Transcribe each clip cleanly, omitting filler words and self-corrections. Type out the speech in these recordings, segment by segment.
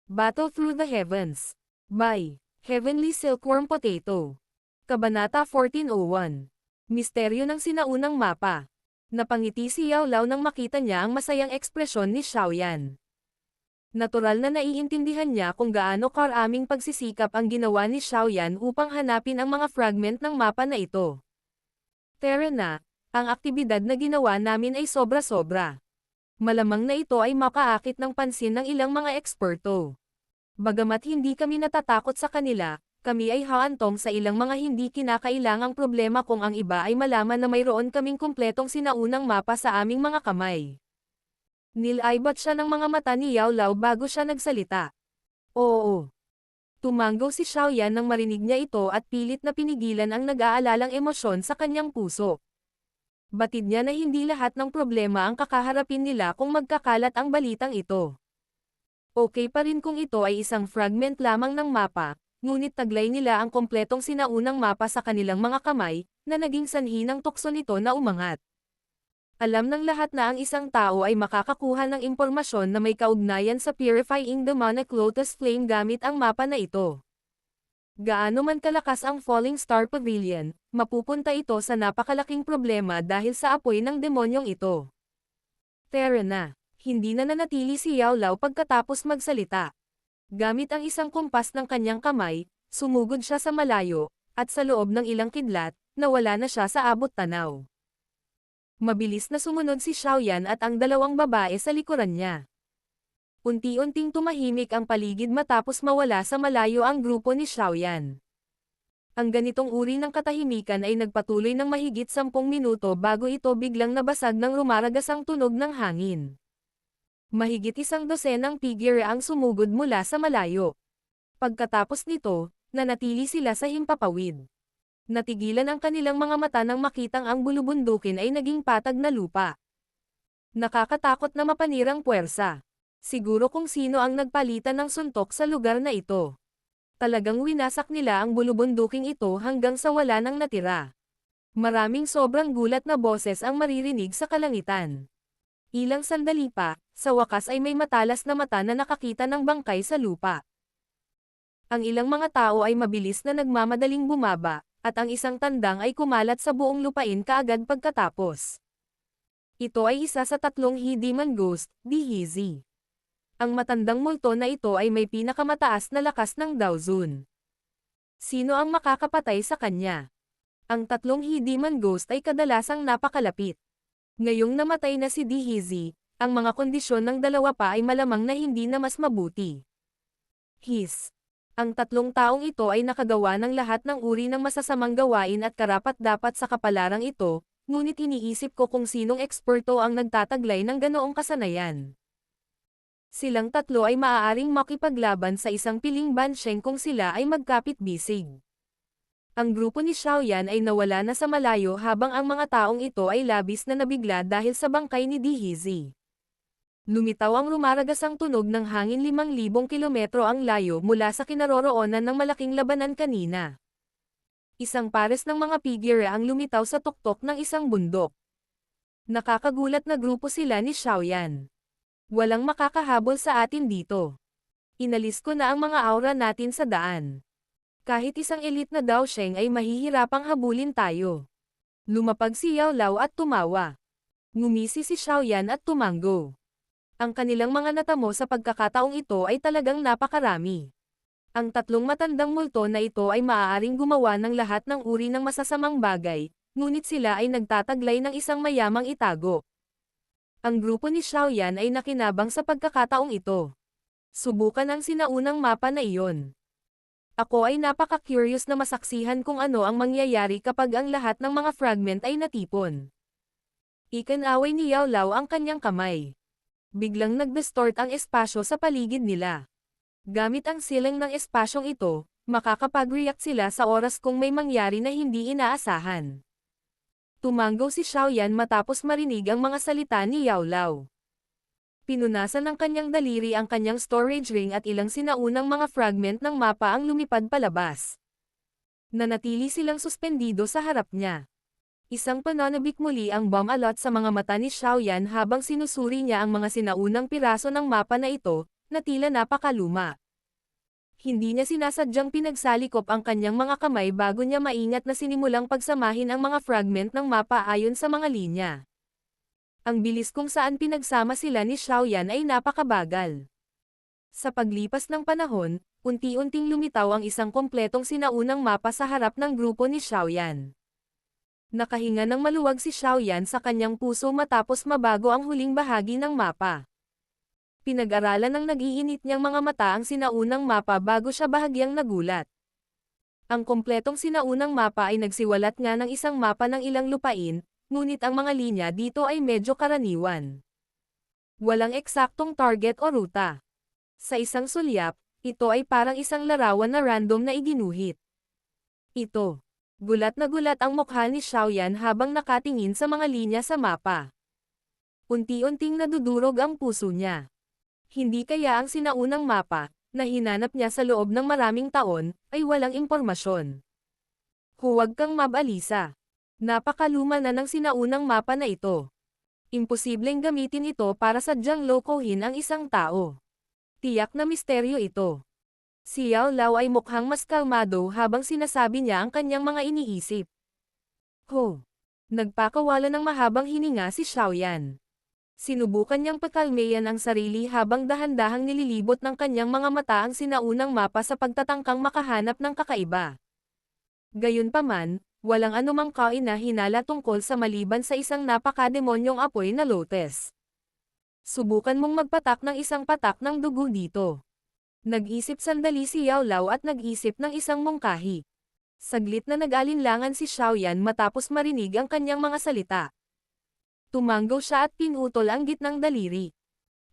Battle Through the Heavens. By Heavenly Silkworm Potato. Kabanata 1401. Misteryo ng sinaunang mapa. Napangiti si Yao Lao nang makita niya ang masayang ekspresyon ni Xiaoyan. Natural na naiintindihan niya kung gaano karaming pagsisikap ang ginawa ni Xiaoyan upang hanapin ang mga fragment ng mapa na ito. Tara na, ang aktibidad na ginawa namin ay sobra-sobra. Malamang na ito ay makaakit ng pansin ng ilang mga eksperto. Bagamat hindi kami natatakot sa kanila, kami ay haantong sa ilang mga hindi kinakailangang problema kung ang iba ay malaman na mayroon kaming kumpletong sinaunang mapa sa aming mga kamay. Nilaybot siya ng mga mata ni Yao Lao bago siya nagsalita. Oo. Tumanggo si Xiaoyan nang marinig niya ito at pilit na pinigilan ang nag-aalalang emosyon sa kanyang puso. Batid niya na hindi lahat ng problema ang kakaharapin nila kung magkakalat ang balitang ito. Okay pa rin kung ito ay isang fragment lamang ng mapa, ngunit taglay nila ang kompletong sinaunang mapa sa kanilang mga kamay, na naging sanhi ng tukso nito na umangat. Alam ng lahat na ang isang tao ay makakakuha ng impormasyon na may kaugnayan sa Purifying Demonic Lotus Flame gamit ang mapa na ito. Gaano man kalakas ang Falling Star Pavilion, mapupunta ito sa napakalaking problema dahil sa apoy ng demonyong ito. Tara na, hindi na nanatili si Yao Lao pagkatapos magsalita. Gamit ang isang kumpas ng kanyang kamay, sumugod siya sa malayo, at sa loob ng ilang kidlat, nawala na siya sa abot tanaw. Mabilis na sumunod si Xiaoyan at ang dalawang babae sa likuran niya. Unti-unting tumahimik ang paligid matapos mawala sa malayo ang grupo ni Xiaoyan. Ang ganitong uri ng katahimikan ay nagpatuloy ng mahigit 10 minuto bago ito biglang nabasag ng rumaragasang tunog ng hangin. Mahigit 100 figure ang sumugod mula sa malayo. Pagkatapos nito, nanatili sila sa himpapawid. Natigilan ang kanilang mga mata nang makitang ang bulubundukin ay naging patag na lupa. Nakakatakot na mapanirang puwersa. Siguro kung sino ang nagpalitan ng suntok sa lugar na ito. Talagang winasak nila ang bulubunduking ito hanggang sa wala nang natira. Maraming sobrang gulat na boses ang maririnig sa kalangitan. Ilang sandali pa, sa wakas ay may matalas na mata na nakakita ng bangkay sa lupa. Ang ilang mga tao ay mabilis na nagmamadaling bumaba, at ang isang tandang ay kumalat sa buong lupain kaagad pagkatapos. Ito ay isa sa 3 he-demon ghost, Dihizi. Ang matandang multo na ito ay may pinakamataas na lakas ng Daozun. Sino ang makakapatay sa kanya? Ang 3 he-demon ghost ay kadalasang napakalapit. Ngayong namatay na si Dihizi, ang mga kondisyon ng dalawa pa ay malamang na hindi na mas mabuti. Ang 3 taong ito ay nakagawa ng lahat ng uri ng masasamang gawain at karapat-dapat sa kapalarang ito, ngunit iniisip ko kung sinong eksperto ang nagtataglay ng ganoong kasanayan. Silang 3 ay maaaring makipaglaban sa isang piling bansheng kung sila ay magkapit-bisig. Ang grupo ni Xiaoyan ay nawala na sa malayo habang ang mga taong ito ay labis na nabigla dahil sa bangkay ni Dihizi. Lumitaw ang rumaragasang tunog ng hangin 5,000 kilometro ang layo mula sa kinaroroonan ng malaking labanan kanina. Isang pares ng mga figure ang lumitaw sa tuktok ng isang bundok. Nakakagulat na grupo sila ni Xiaoyan. Walang makakahabol sa atin dito. Inalis ko na ang mga aura natin sa daan. Kahit isang elite na Daosheng ay mahihirapang habulin tayo. Lumapag si Yao Lao at tumawa. Ngumisi si Xiaoyan at tumanggo. Ang kanilang mga natamo sa pagkakataong ito ay talagang napakarami. Ang 3 matandang multo na ito ay maaaring gumawa ng lahat ng uri ng masasamang bagay, ngunit sila ay nagtataglay ng isang mayamang itago. Ang grupo ni Xiaoyan ay nakinabang sa pagkakataong ito. Subukan ang sinaunang mapa na iyon. Ako ay napaka-curious na masaksihan kung ano ang mangyayari kapag ang lahat ng mga fragment ay natipon. Ikinaway ni Yao Lao ang kanyang kamay. Biglang nag-distort ang espasyo sa paligid nila. Gamit ang silang ng espasyong ito, makakapag-react sila sa oras kung may mangyari na hindi inaasahan. Tumanggo si Xiaoyan matapos marinig ang mga salita ni Yao Lao. Pinunasan ng kanyang daliri ang kanyang storage ring at ilang sinaunang mga fragment ng mapa ang lumipad palabas. Nanatili silang suspendido sa harap niya. Isang pananabik muli ang bomb alot sa mga mata ni Xiaoyan habang sinusuri niya ang mga sinaunang piraso ng mapa na ito, na tila napakaluma. Hindi niya sinasadyang pinagsalikop ang kanyang mga kamay bago niya maingat na sinimulang pagsamahin ang mga fragment ng mapa ayon sa mga linya. Ang bilis kung saan pinagsama sila ni Xiaoyan ay napakabagal. Sa paglipas ng panahon, unti-unting lumitaw ang isang kompletong sinaunang mapa sa harap ng grupo ni Xiaoyan. Nakahinga ng maluwag si Xiaoyan sa kanyang puso matapos mabago ang huling bahagi ng mapa. Pinag-aralan ng nag-iinit niyang mga mata ang sinaunang mapa bago siya bahagyang nagulat. Ang kompletong sinaunang mapa ay nagsiwalat nga ng isang mapa ng ilang lupain, ngunit ang mga linya dito ay medyo karaniwan. Walang eksaktong target o ruta. Sa isang sulyap, ito ay parang isang larawan na random na iginuhit. Ito. Gulat na gulat ang mukha ni Xiaoyan habang nakatingin sa mga linya sa mapa. Unti-unting nadudurog ang puso niya. Hindi kaya ang sinaunang mapa, na hinanap niya sa loob ng maraming taon, ay walang impormasyon. Huwag kang mabalisa. Napakaluma na ng sinaunang mapa na ito. Imposibleng gamitin ito para sadyang lokohin ang isang tao. Tiyak na misteryo ito. Si Yao Lao ay mukhang mas kalmado habang sinasabi niya ang kanyang mga iniisip. Ho! Nagpakawala ng mahabang hininga si Xiaoyan. Sinubukan niyang pakalmeyan ang sarili habang dahan-dahang nililibot ng kanyang mga mata ang sinaunang mapa sa pagtatangkang makahanap ng kakaiba. Gayunpaman, walang anumang kaina-hinala tungkol sa maliban sa isang napakademonyong apoy na lotes. Subukan mong magpatak ng isang patak ng dugo dito. Nag-isip sandali si Yao Lao at nag-isip ng isang mungkahi. Saglit na nag-alinlangan si Xiaoyan matapos marinig ang kanyang mga salita. Tumanggaw siya at pinutol ang gitnang daliri.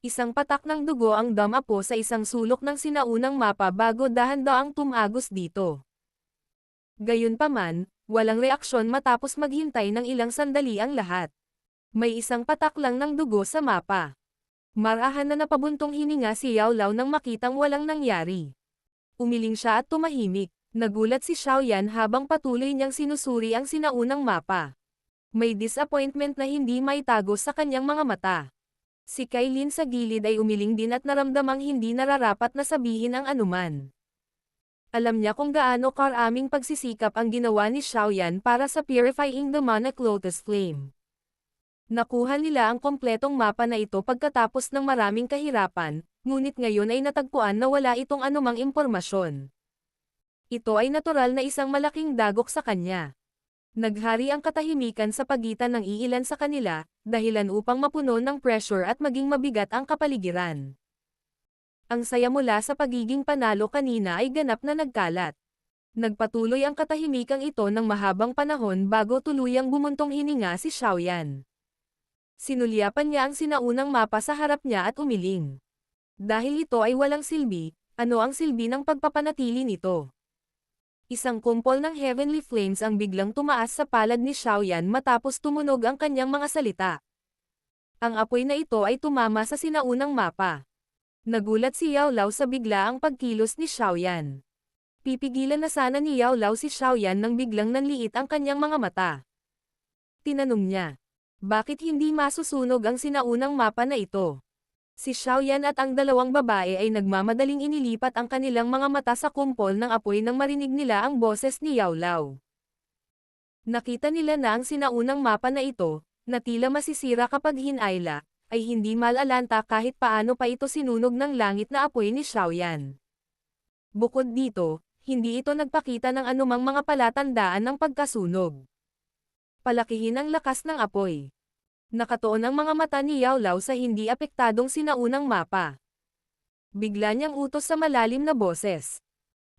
Isang patak ng dugo ang damapo sa isang sulok ng sinaunang mapa bago dahan-daang tumagos dito. Gayunpaman, walang reaksyon matapos maghintay ng ilang sandali ang lahat. May isang patak lang ng dugo sa mapa. Marahan na napabuntong hininga si Yao Lao nang makitang walang nangyari. Umiling siya at tumahimik. Nagulat si Xiaoyan habang patuloy niyang sinusuri ang sinaunang mapa. May disappointment na hindi maitago sa kanyang mga mata. Si Kailin sa gilid ay umiling din at naramdamang hindi nararapat na sabihin ang anuman. Alam niya kung gaano karaming pagsisikap ang ginawa ni Xiaoyan para sa purifying the demonic lotus flame. Nakuha nila ang kompletong mapa na ito pagkatapos ng maraming kahirapan, ngunit ngayon ay natagpuan na wala itong anumang impormasyon. Ito ay natural na isang malaking dagok sa kanya. Naghari ang katahimikan sa pagitan ng iilan sa kanila, dahilan upang mapuno ng pressure at maging mabigat ang kapaligiran. Ang saya mula sa pagiging panalo kanina ay ganap na nagkalat. Nagpatuloy ang katahimikang ito ng mahabang panahon bago tuluyang bumuntong hininga si Xiaoyan. Sinulyapan niya ang sinaunang mapa sa harap niya at umiling. Dahil ito ay walang silbi, ano ang silbi ng pagpapanatili nito? Isang kumpol ng heavenly flames ang biglang tumaas sa palad ni Xiaoyan matapos tumunog ang kanyang mga salita. Ang apoy na ito ay tumama sa sinaunang mapa. Nagulat si Yao Lao sa biglaang pagkilos ni Xiaoyan. Pipigilan na sana ni Yao Lao si Xiaoyan nang biglang nanliit ang kanyang mga mata. Tinanong niya, bakit hindi masusunog ang sinaunang mapa na ito? Si Xiaoyan at ang dalawang babae ay nagmamadaling inilipat ang kanilang mga mata sa kumpol ng apoy nang marinig nila ang boses ni Yao Lao. Nakita nila na ang sinaunang mapa na ito, na tila masisira kapag hinayla, ay hindi malalanta kahit paano pa ito sinunog ng langit na apoy ni Xiaoyan. Bukod dito, hindi ito nagpakita ng anumang mga palatandaan ng pagkasunog. Palakihin ang lakas ng apoy. Nakatuon ang mga mata ni Yao Lao sa hindi apektadong sinaunang mapa. Bigla niyang utos sa malalim na boses.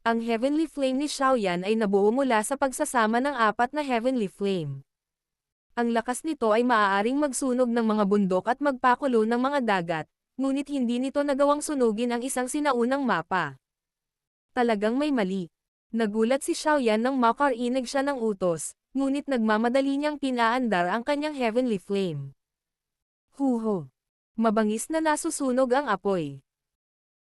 Ang heavenly flame ni Xiaoyan ay nabuo mula sa pagsasama ng apat na heavenly flame. Ang lakas nito ay maaaring magsunog ng mga bundok at magpakulo ng mga dagat, ngunit hindi nito nagawang sunugin ang isang sinaunang mapa. Talagang may mali. Nagulat si Xiaoyan nang makarinig siya ng utos, ngunit nagmamadali niyang pinaandar ang kanyang heavenly flame. Huho! Mabangis na nasusunog ang apoy.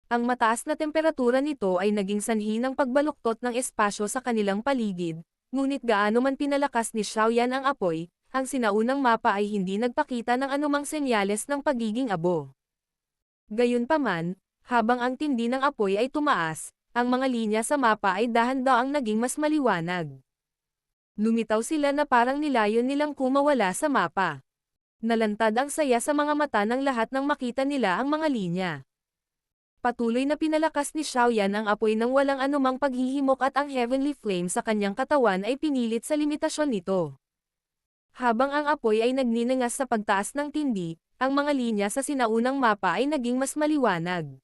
Ang mataas na temperatura nito ay naging sanhi ng pagbaluktot ng espasyo sa kanilang paligid, ngunit gaano man pinalakas ni Xiaoyan ang apoy, ang sinaunang mapa ay hindi nagpakita ng anumang senyales ng pagiging abo. Gayunpaman, Habang ang tindi ng apoy ay tumaas, ang mga linya sa mapa ay dahan-daang naging mas maliwanag. Lumitaw sila na parang nilayon nilang kumawala sa mapa. Nalantad ang saya sa mga mata ng lahat nang makita nila ang mga linya. Patuloy na pinalakas ni Xiaoyan ang apoy ng walang anumang paghihimok at ang heavenly flame sa kanyang katawan ay pinilit sa limitasyon nito. Habang ang apoy ay nagninangas sa pagtaas ng tindi, ang mga linya sa sinaunang mapa ay naging mas maliwanag.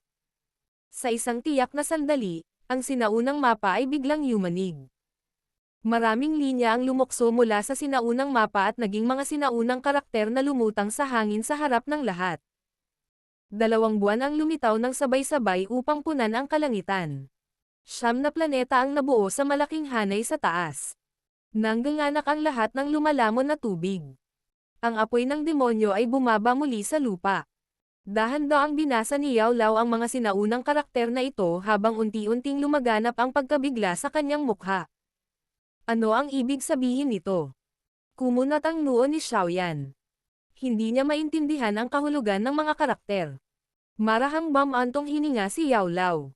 Sa isang tiyak na sandali, ang sinaunang mapa ay biglang yumanig. Maraming linya ang lumukso mula sa sinaunang mapa at naging mga sinaunang karakter na lumutang sa hangin sa harap ng lahat. 2 buwan ang lumitaw ng sabay-sabay upang punan ang kalangitan. 9 na planeta ang nabuo sa malaking hanay sa taas. Nangganganak ang lahat ng lumalamon na tubig. Ang apoy ng demonyo ay bumaba muli sa lupa. Dahan-daang binasa ni Yao Lao ang mga sinaunang karakter na ito habang unti-unting lumaganap ang pagkabigla sa kanyang mukha. Ano ang ibig sabihin nito? Kumunat ang noo ni Xiaoyan. Hindi niya maintindihan ang kahulugan ng mga karakter. Marahang bamantong hininga si Yao Lao.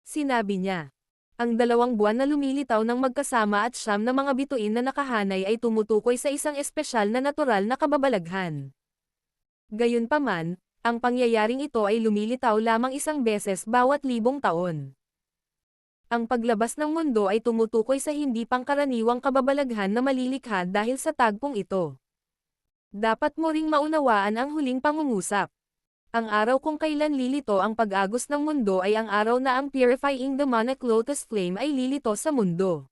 Sinabi niya. Ang 2 buwan na lumilitaw ng magkasama at 9 na mga bituin na nakahanay ay tumutukoy sa isang espesyal na natural na kababalaghan. Gayunpaman, ang pangyayaring ito ay lumilitaw lamang isang beses bawat 1,000 taon. Ang paglabas ng mundo ay tumutukoy sa hindi pangkaraniwang kababalaghan na malilikha dahil sa tagpong ito. Dapat mo ring maunawaan ang huling pangungusap. Ang araw kung kailan lilito ang pag-agos ng mundo ay ang araw na ang purifying demonic lotus flame ay lilito sa mundo.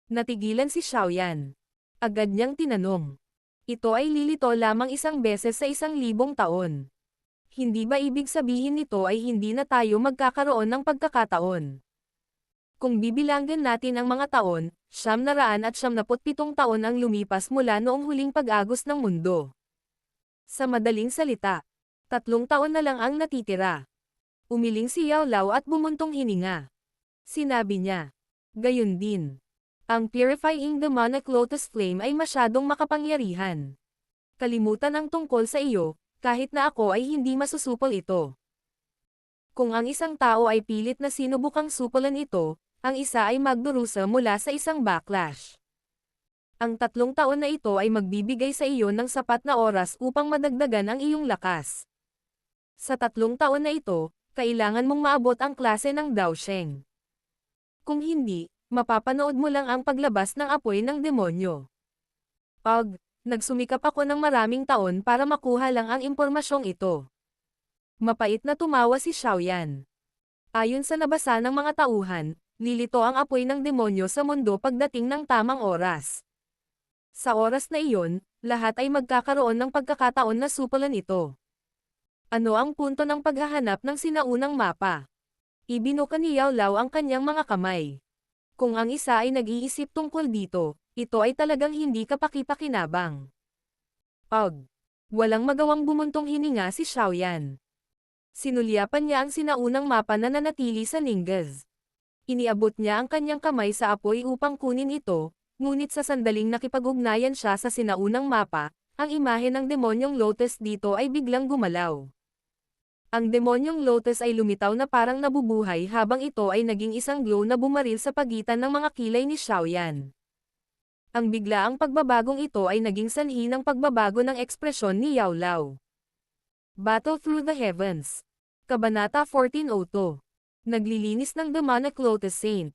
Natigilan si Xiaoyan. Agad niyang tinanong. Ito ay lilito lamang isang beses sa 1,000 taon. Hindi ba ibig sabihin nito ay hindi na tayo magkakaroon ng pagkakataon? Kung bibilanggan natin ang mga taon, 997 taon ang lumipas mula noong huling pag-agos ng mundo. Sa madaling salita, 3 taon na lang ang natitira. Umiling si Yao Lao at bumuntong hininga. Sinabi niya. Gayon din. Ang purifying demonic lotus flame ay masyadong makapangyarihan. Kalimutan ang tungkol sa iyo, kahit na ako ay hindi masusupol ito. Kung ang isang tao ay pilit na sinubukang supulan ito, ang isa ay magdurusa mula sa isang backlash. Ang 3 taon na ito ay magbibigay sa iyo ng sapat na oras upang madagdagan ang iyong lakas. Sa 3 taon na ito, kailangan mong maabot ang klase ng Daosheng. Kung hindi, mapapanood mo lang ang paglabas ng apoy ng demonyo. Nagsumikap ako ng maraming taon para makuha lang ang impormasyong ito. Mapait na tumawa si Xiaoyan. Ayon sa nabasa ng mga tauhan, lilito ang apoy ng demonyo sa mundo pagdating ng tamang oras. Sa oras na iyon, lahat ay magkakaroon ng pagkakataon na supulan ito. Ano ang punto ng paghahanap ng sinaunang mapa? Ibinuka ni Yao Lao ang kanyang mga kamay. Kung ang isa ay nag-iisip tungkol dito, ito ay talagang hindi kapaki-pakinabang. Walang magawang bumuntong hininga si Xiaoyan. Sinulyapan niya ang sinaunang mapa na nanatili sa Ningguez. Iniabot niya ang kanyang kamay sa apoy upang kunin ito, ngunit sa sandaling nakipag-ugnayan siya sa sinaunang mapa, ang imahe ng demonyong lotus dito ay biglang gumalaw. Ang demonyong lotus ay lumitaw na parang nabubuhay habang ito ay naging isang glow na bumaril sa pagitan ng mga kilay ni Xiaoyan. Ang biglaang pagbabagong ito ay naging sanhi ng pagbabago ng ekspresyon ni Yao Lao. Battle Through the Heavens. Kabanata 1402. Naglilinis ng demonic lotus saint.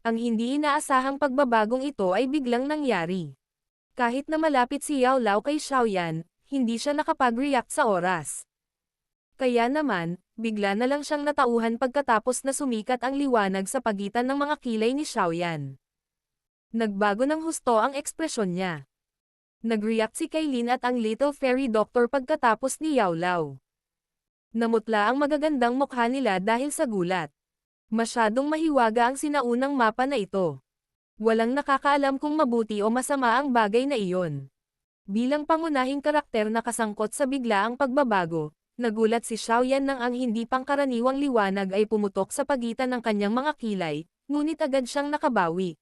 Ang hindi inaasahang pagbabagong ito ay biglang nangyari. Kahit na malapit si Yao Lao kay Xiaoyan, hindi siya nakapag-react sa oras. Kaya naman, bigla na lang siyang natauhan pagkatapos na sumikat ang liwanag sa pagitan ng mga kilay ni Xiaoyan. Nagbago ng husto ang ekspresyon niya. Nag-react si Kailin at ang Little Fairy Doctor pagkatapos ni Yao Lao. Namutla ang magagandang mukha nila dahil sa gulat. Masyadong mahiwaga ang sinaunang mapa na ito. Walang nakakaalam kung mabuti o masama ang bagay na iyon. Bilang pangunahing karakter na kasangkot sa biglaang pagbabago, nagulat si Xiaoyan nang ang hindi pangkaraniwang liwanag ay pumutok sa pagitan ng kanyang mga kilay, ngunit agad siyang nakabawi.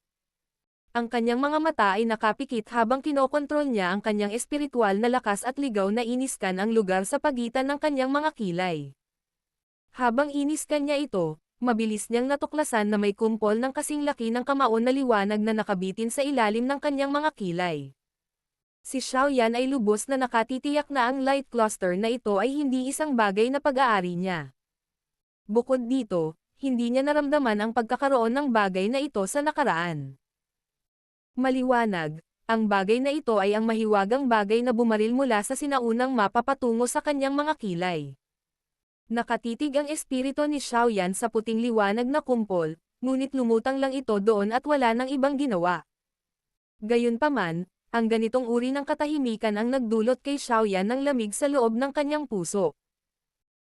Ang kanyang mga mata ay nakapikit habang kinokontrol niya ang kanyang espiritual na lakas at ligaw na iniskan ang lugar sa pagitan ng kanyang mga kilay. Habang iniskan niya ito, mabilis niyang natuklasan na may kumpol ng kasing laki ng kamao na liwanag na nakabitin sa ilalim ng kanyang mga kilay. Si Xiaoyan ay lubos na nakatitiyak na ang light cluster na ito ay hindi isang bagay na pag-aari niya. Bukod dito, hindi niya naramdaman ang pagkakaroon ng bagay na ito sa nakaraan. Maliwanag, ang bagay na ito ay ang mahiwagang bagay na bumaril mula sa sinaunang mapa patungo sa kanyang mga kilay. Nakatitig ang espiritu ni Xiaoyan sa puting liwanag na kumpol, ngunit lumutang lang ito doon at wala nang ibang ginawa. Gayunpaman, ang ganitong uri ng katahimikan ang nagdulot kay Xiaoyan ng lamig sa loob ng kanyang puso.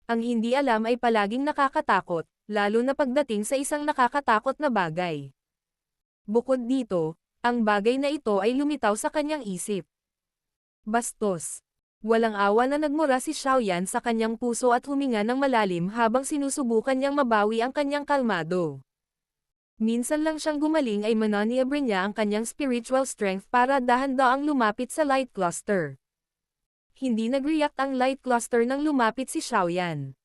Ang hindi alam ay palaging nakakatakot, lalo na pagdating sa isang nakakatakot na bagay. Bukod dito, ang bagay na ito ay lumitaw sa kanyang isip. Bastos. Walang awa na nagmura si Xiaoyan sa kanyang puso at huminga ng malalim habang sinusubukan niyang mabawi ang kanyang kalmado. Minsan lang siyang gumaling ay mananiabre niya ang kanyang spiritual strength para dahan-daang lumapit sa light cluster. Hindi nag-react ang light cluster nang lumapit si Xiaoyan.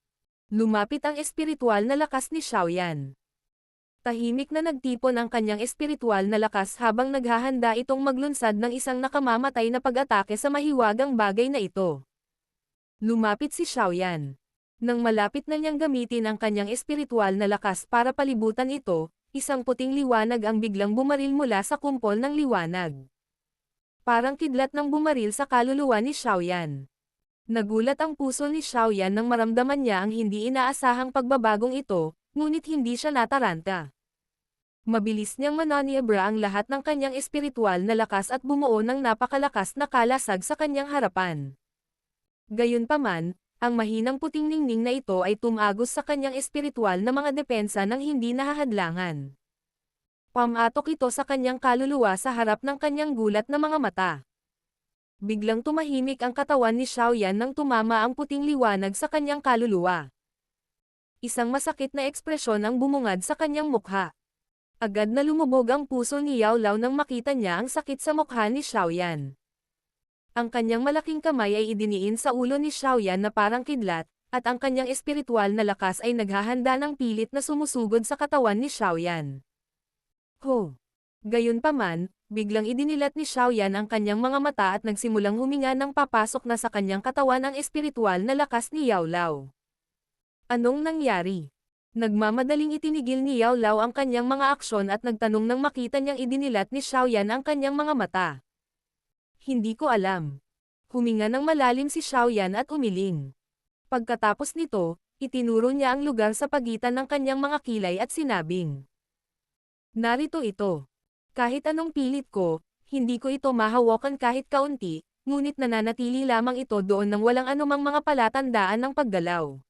Lumapit ang espiritual na lakas ni Xiaoyan. Tahimik na nagtipon ang kanyang espiritual na lakas habang naghahanda itong maglunsad ng isang nakamamatay na pag-atake sa mahiwagang bagay na ito. Lumapit si Xiaoyan. Nang malapit na niyang gamitin ang kanyang espiritual na lakas para palibutan ito, isang puting liwanag ang biglang bumaril mula sa kumpol ng liwanag. Parang kidlat ng bumaril sa kaluluwa ni Xiaoyan. Nagulat ang puso ni Xiaoyan nang maramdaman niya ang hindi inaasahang pagbabagong ito, ngunit hindi siya nataranta. Mabilis niyang mananiabra ang lahat ng kanyang espiritual na lakas at bumuo ng napakalakas na kalasag sa kanyang harapan. Gayunpaman, ang mahinang puting ningning na ito ay tumagos sa kanyang espiritual na mga depensa ng hindi nahahadlangan. Pamatok ito sa kanyang kaluluwa sa harap ng kanyang gulat na mga mata. Biglang tumahimik ang katawan ni Xiaoyan nang tumama ang puting liwanag sa kanyang kaluluwa. Isang masakit na ekspresyon ang bumungad sa kanyang mukha. Agad na lumubog ang puso ni Yao Lao nang makita niya ang sakit sa mukha ni Xiaoyan. Ang kanyang malaking kamay ay idiniin sa ulo ni Xiaoyan na parang kidlat, at ang kanyang espiritual na lakas ay naghahanda ng pilit na sumusugod sa katawan ni Xiaoyan. Ho! Gayunpaman, biglang idinilat ni Xiaoyan ang kanyang mga mata at nagsimulang huminga ng papasok na sa kanyang katawan ang espiritual na lakas ni Yao Lao. Anong nangyari? Nagmamadaling itinigil ni Yao Lao ang kanyang mga aksyon at nagtanong nang makita niyang idinilat ni Xiaoyan ang kanyang mga mata. Hindi ko alam. Huminga ng malalim si Xiaoyan at umiling. Pagkatapos nito, itinuro niya ang lugar sa pagitan ng kanyang mga kilay at sinabing, "Narito ito. Kahit anong pilit ko, hindi ko ito mahawakan kahit kaunti, ngunit nananatili lamang ito doon nang walang anumang mga palatandaan ng paggalaw."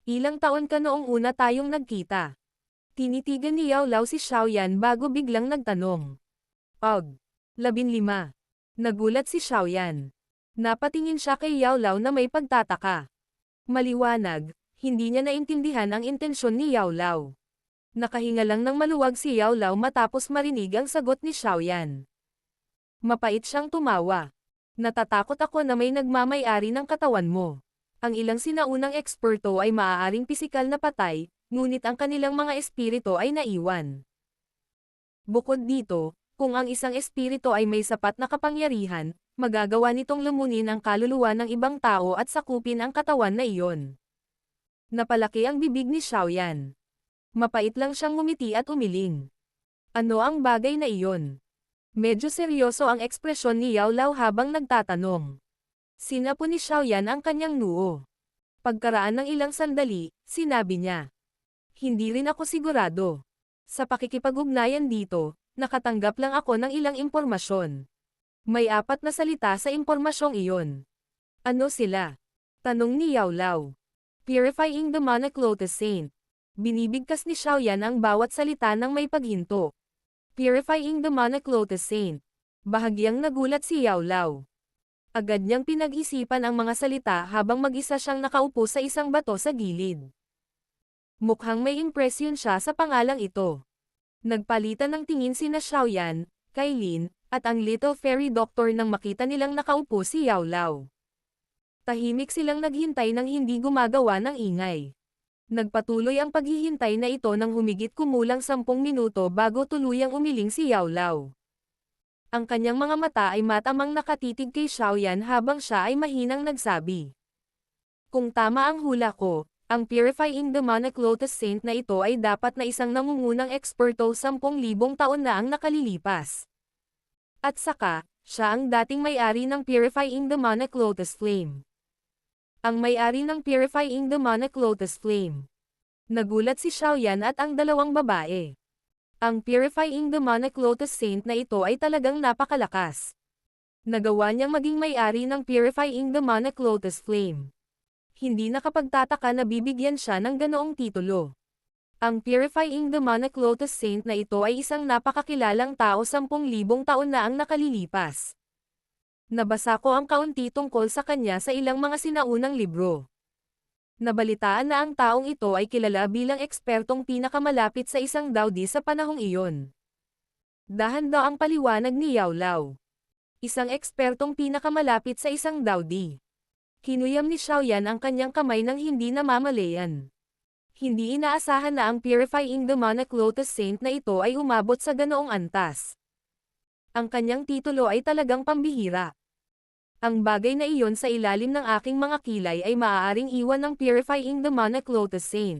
Ilang taon ka noong una tayong nagkita? Tinitigan ni Yao Lao si Xiaoyan bago biglang nagtanong. 15. Nagulat si Xiaoyan. Napatingin siya kay Yao Lao na may pagtataka. Maliwanag, hindi niya naintindihan ang intensyon ni Yao Lao. Nakahinga lang ng maluwag si Yao Lao matapos marinig ang sagot ni Xiaoyan. Mapait siyang tumawa. Natatakot ako na may nagmamay-ari ng katawan mo. Ang ilang sinaunang eksperto ay maaaring pisikal na patay, ngunit ang kanilang mga espiritu ay naiwan. Bukod dito, kung ang isang espiritu ay may sapat na kapangyarihan, magagawa nitong lumunin ang kaluluwa ng ibang tao at sakupin ang katawan na iyon. Napalaki ang bibig ni Xiaoyan. Mapait lang siyang ngumiti at umiling. Ano ang bagay na iyon? Medyo seryoso ang ekspresyon ni Yao Lao habang nagtatanong. Sinapo ni Xiaoyan ang kanyang noo. Pagkaraan ng ilang sandali, sinabi niya. Hindi rin ako sigurado. Sa pakikipag-ugnayan dito, nakatanggap lang ako ng ilang impormasyon. May 4 na salita sa impormasyong iyon. Ano sila? Tanong ni Yao Lao. Purifying the Demonic Lotus Saint. Binibigkas ni Xiaoyan ang bawat salita ng may paghinto. Purifying the Demonic Lotus Saint. Bahagyang nagulat si Yao Lao. Agad niyang pinag-isipan ang mga salita habang mag-isa siyang nakaupo sa isang bato sa gilid. Mukhang may impresyon siya sa pangalang ito. Nagpalitan ng tingin sina Xiaoyan, Kailin, at ang Little Fairy Doctor nang makita nilang nakaupo si Yao Lao. Tahimik silang naghintay nang hindi gumagawa ng ingay. Nagpatuloy ang paghihintay na ito ng humigit kumulang 10 minuto bago tuluyang umiling si Yao Lao. Ang kanyang mga mata ay matamang nakatitig kay Xiaoyan habang siya ay mahinang nagsabi. Kung tama ang hula ko, ang Purifying Demonic Lotus Saint na ito ay dapat na isang nangungunang eksperto 10,000 taon na ang nakalilipas. At saka, siya ang dating may-ari ng Purifying Demonic Lotus Flame. Ang may-ari ng Purifying Demonic Lotus Flame. Nagulat si Xiaoyan at ang dalawang babae. Ang Purifying Demonic Lotus Saint na ito ay talagang napakalakas. Nagawa niyang maging may-ari ng Purifying Demonic Lotus Flame. Hindi nakapagtataka na bibigyan siya ng ganoong titulo. Ang Purifying Demonic Lotus Saint na ito ay isang napakakilalang tao 10,000 taon na ang nakalilipas. Nabasa ko ang kaunti tungkol sa kanya sa ilang mga sinaunang libro. Nabalitaan na ang taong ito ay kilala bilang ekspertong pinakamalapit sa isang Daudi sa panahong iyon. Dahan daw ang paliwanag ni Yao Lao. Isang ekspertong pinakamalapit sa isang Daudi. Kinuyam ni Xiaoyan ang kanyang kamay nang hindi namamalayan. Hindi inaasahan na ang Purifying Demonic Lotus Saint na ito ay umabot sa ganoong antas. Ang kanyang titulo ay talagang pambihira. Ang bagay na iyon sa ilalim ng aking mga kilay ay maaaring iwan ng Purifying Demonic Lotus Saint.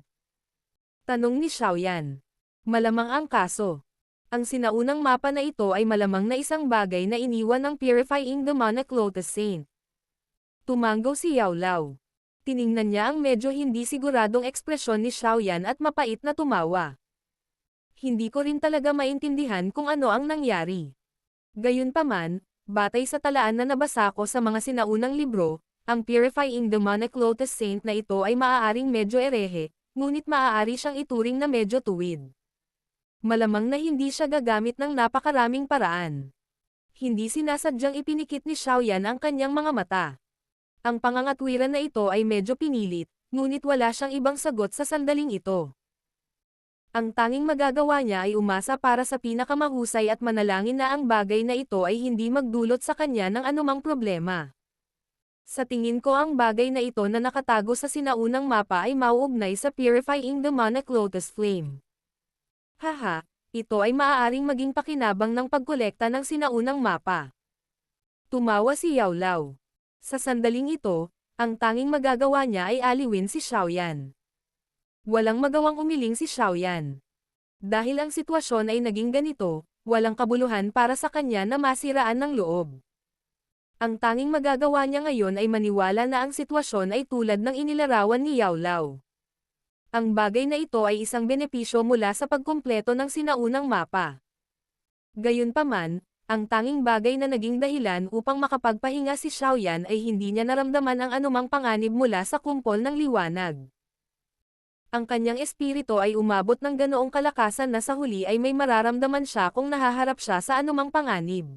Tanong ni Xiaoyan. Malamang ang kaso. Ang sinaunang mapa na ito ay malamang na isang bagay na iniwan ng Purifying Demonic Lotus Saint. Tumanggaw si Yao Lao. Tiningnan niya ang medyo hindi siguradong ekspresyon ni Xiaoyan at mapait na tumawa. Hindi ko rin talaga maintindihan kung ano ang nangyari. Gayunpaman, batay sa talaan na nabasa ko sa mga sinaunang libro, ang Purifying Demonic Lotus Saint na ito ay maaaring medyo erehe, ngunit maaari siyang ituring na medyo tuwid. Malamang na hindi siya gagamit ng napakaraming paraan. Hindi sinasadyang ipinikit ni Xiaoyan ang kanyang mga mata. Ang pangangatwiran na ito ay medyo pinilit, ngunit wala siyang ibang sagot sa sandaling ito. Ang tanging magagawa niya ay umasa para sa pinakamahusay at manalangin na ang bagay na ito ay hindi magdulot sa kanya ng anumang problema. Sa tingin ko ang bagay na ito na nakatago sa sinaunang mapa ay mauugnay sa Purifying Demonic Lotus Flame. Haha, ito ay maaaring maging pakinabang ng pagkolekta ng sinaunang mapa. Tumawa si Yao Lao. Sa sandaling ito, ang tanging magagawa niya ay aliwin si Xiaoyan. Walang magawang umiling si Xiaoyan. Dahil ang sitwasyon ay naging ganito, walang kabuluhan para sa kanya na masiraan ng loob. Ang tanging magagawa niya ngayon ay maniwala na ang sitwasyon ay tulad ng inilarawan ni Yao Lao. Ang bagay na ito ay isang benepisyo mula sa pagkumpleto ng sinaunang mapa. Gayunpaman, ang tanging bagay na naging dahilan upang makapagpahinga si Xiaoyan ay hindi niya naramdaman ang anumang panganib mula sa kumpol ng liwanag. Ang kanyang espiritu ay umabot ng ganoong kalakasan na sa huli ay may mararamdaman siya kung nahaharap siya sa anumang panganib.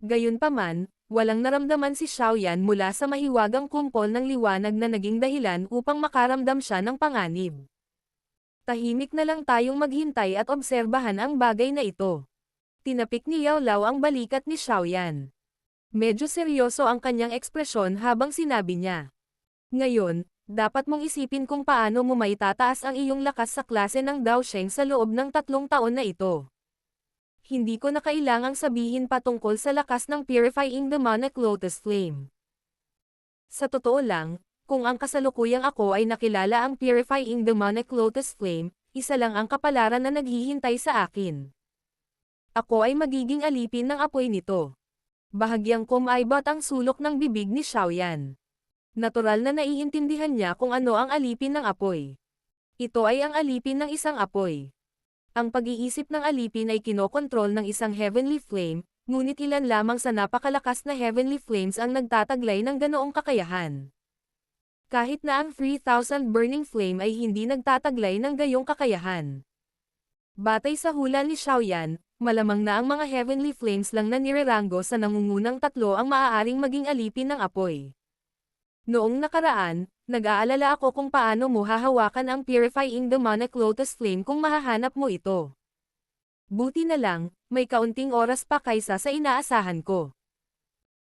Gayunpaman, walang naramdaman si Xiaoyan mula sa mahiwagang kumpol ng liwanag na naging dahilan upang makaramdam siya ng panganib. Tahimik na lang tayong maghintay at obserbahan ang bagay na ito. Tinapik ni Yao Lao ang balikat ni Xiaoyan. Medyo seryoso ang kanyang ekspresyon habang sinabi niya. Ngayon, dapat mong isipin kung paano mo maitataas ang iyong lakas sa klase ng Daosheng sa loob ng 3 taon na ito. Hindi ko na kailangang sabihin patungkol sa lakas ng Purifying Demonic Lotus Flame. Sa totoo lang, kung ang kasalukuyang ako ay nakilala ang Purifying Demonic Lotus Flame, isa lang ang kapalaran na naghihintay sa akin. Ako ay magiging alipin ng apoy nito. Bahagyang kumaibot ang sulok ng bibig ni Xiaoyan. Natural na naiintindihan niya kung ano ang alipin ng apoy. Ito ay ang alipin ng isang apoy. Ang pag-iisip ng alipin ay kinokontrol ng isang heavenly flame, ngunit ilan lamang sa napakalakas na heavenly flames ang nagtataglay ng ganoong kakayahan. Kahit na ang 3,000 burning flame ay hindi nagtataglay ng gayong kakayahan. Batay sa hula ni Xiaoyan, malamang na ang mga heavenly flames lang na nireranggo sa nangungunang 3 ang maaaring maging alipin ng apoy. Noong nakaraan, nag-aalala ako kung paano mo hahawakan ang Purifying Demonic Lotus Flame kung mahahanap mo ito. Buti na lang, may kaunting oras pa kaysa sa inaasahan ko.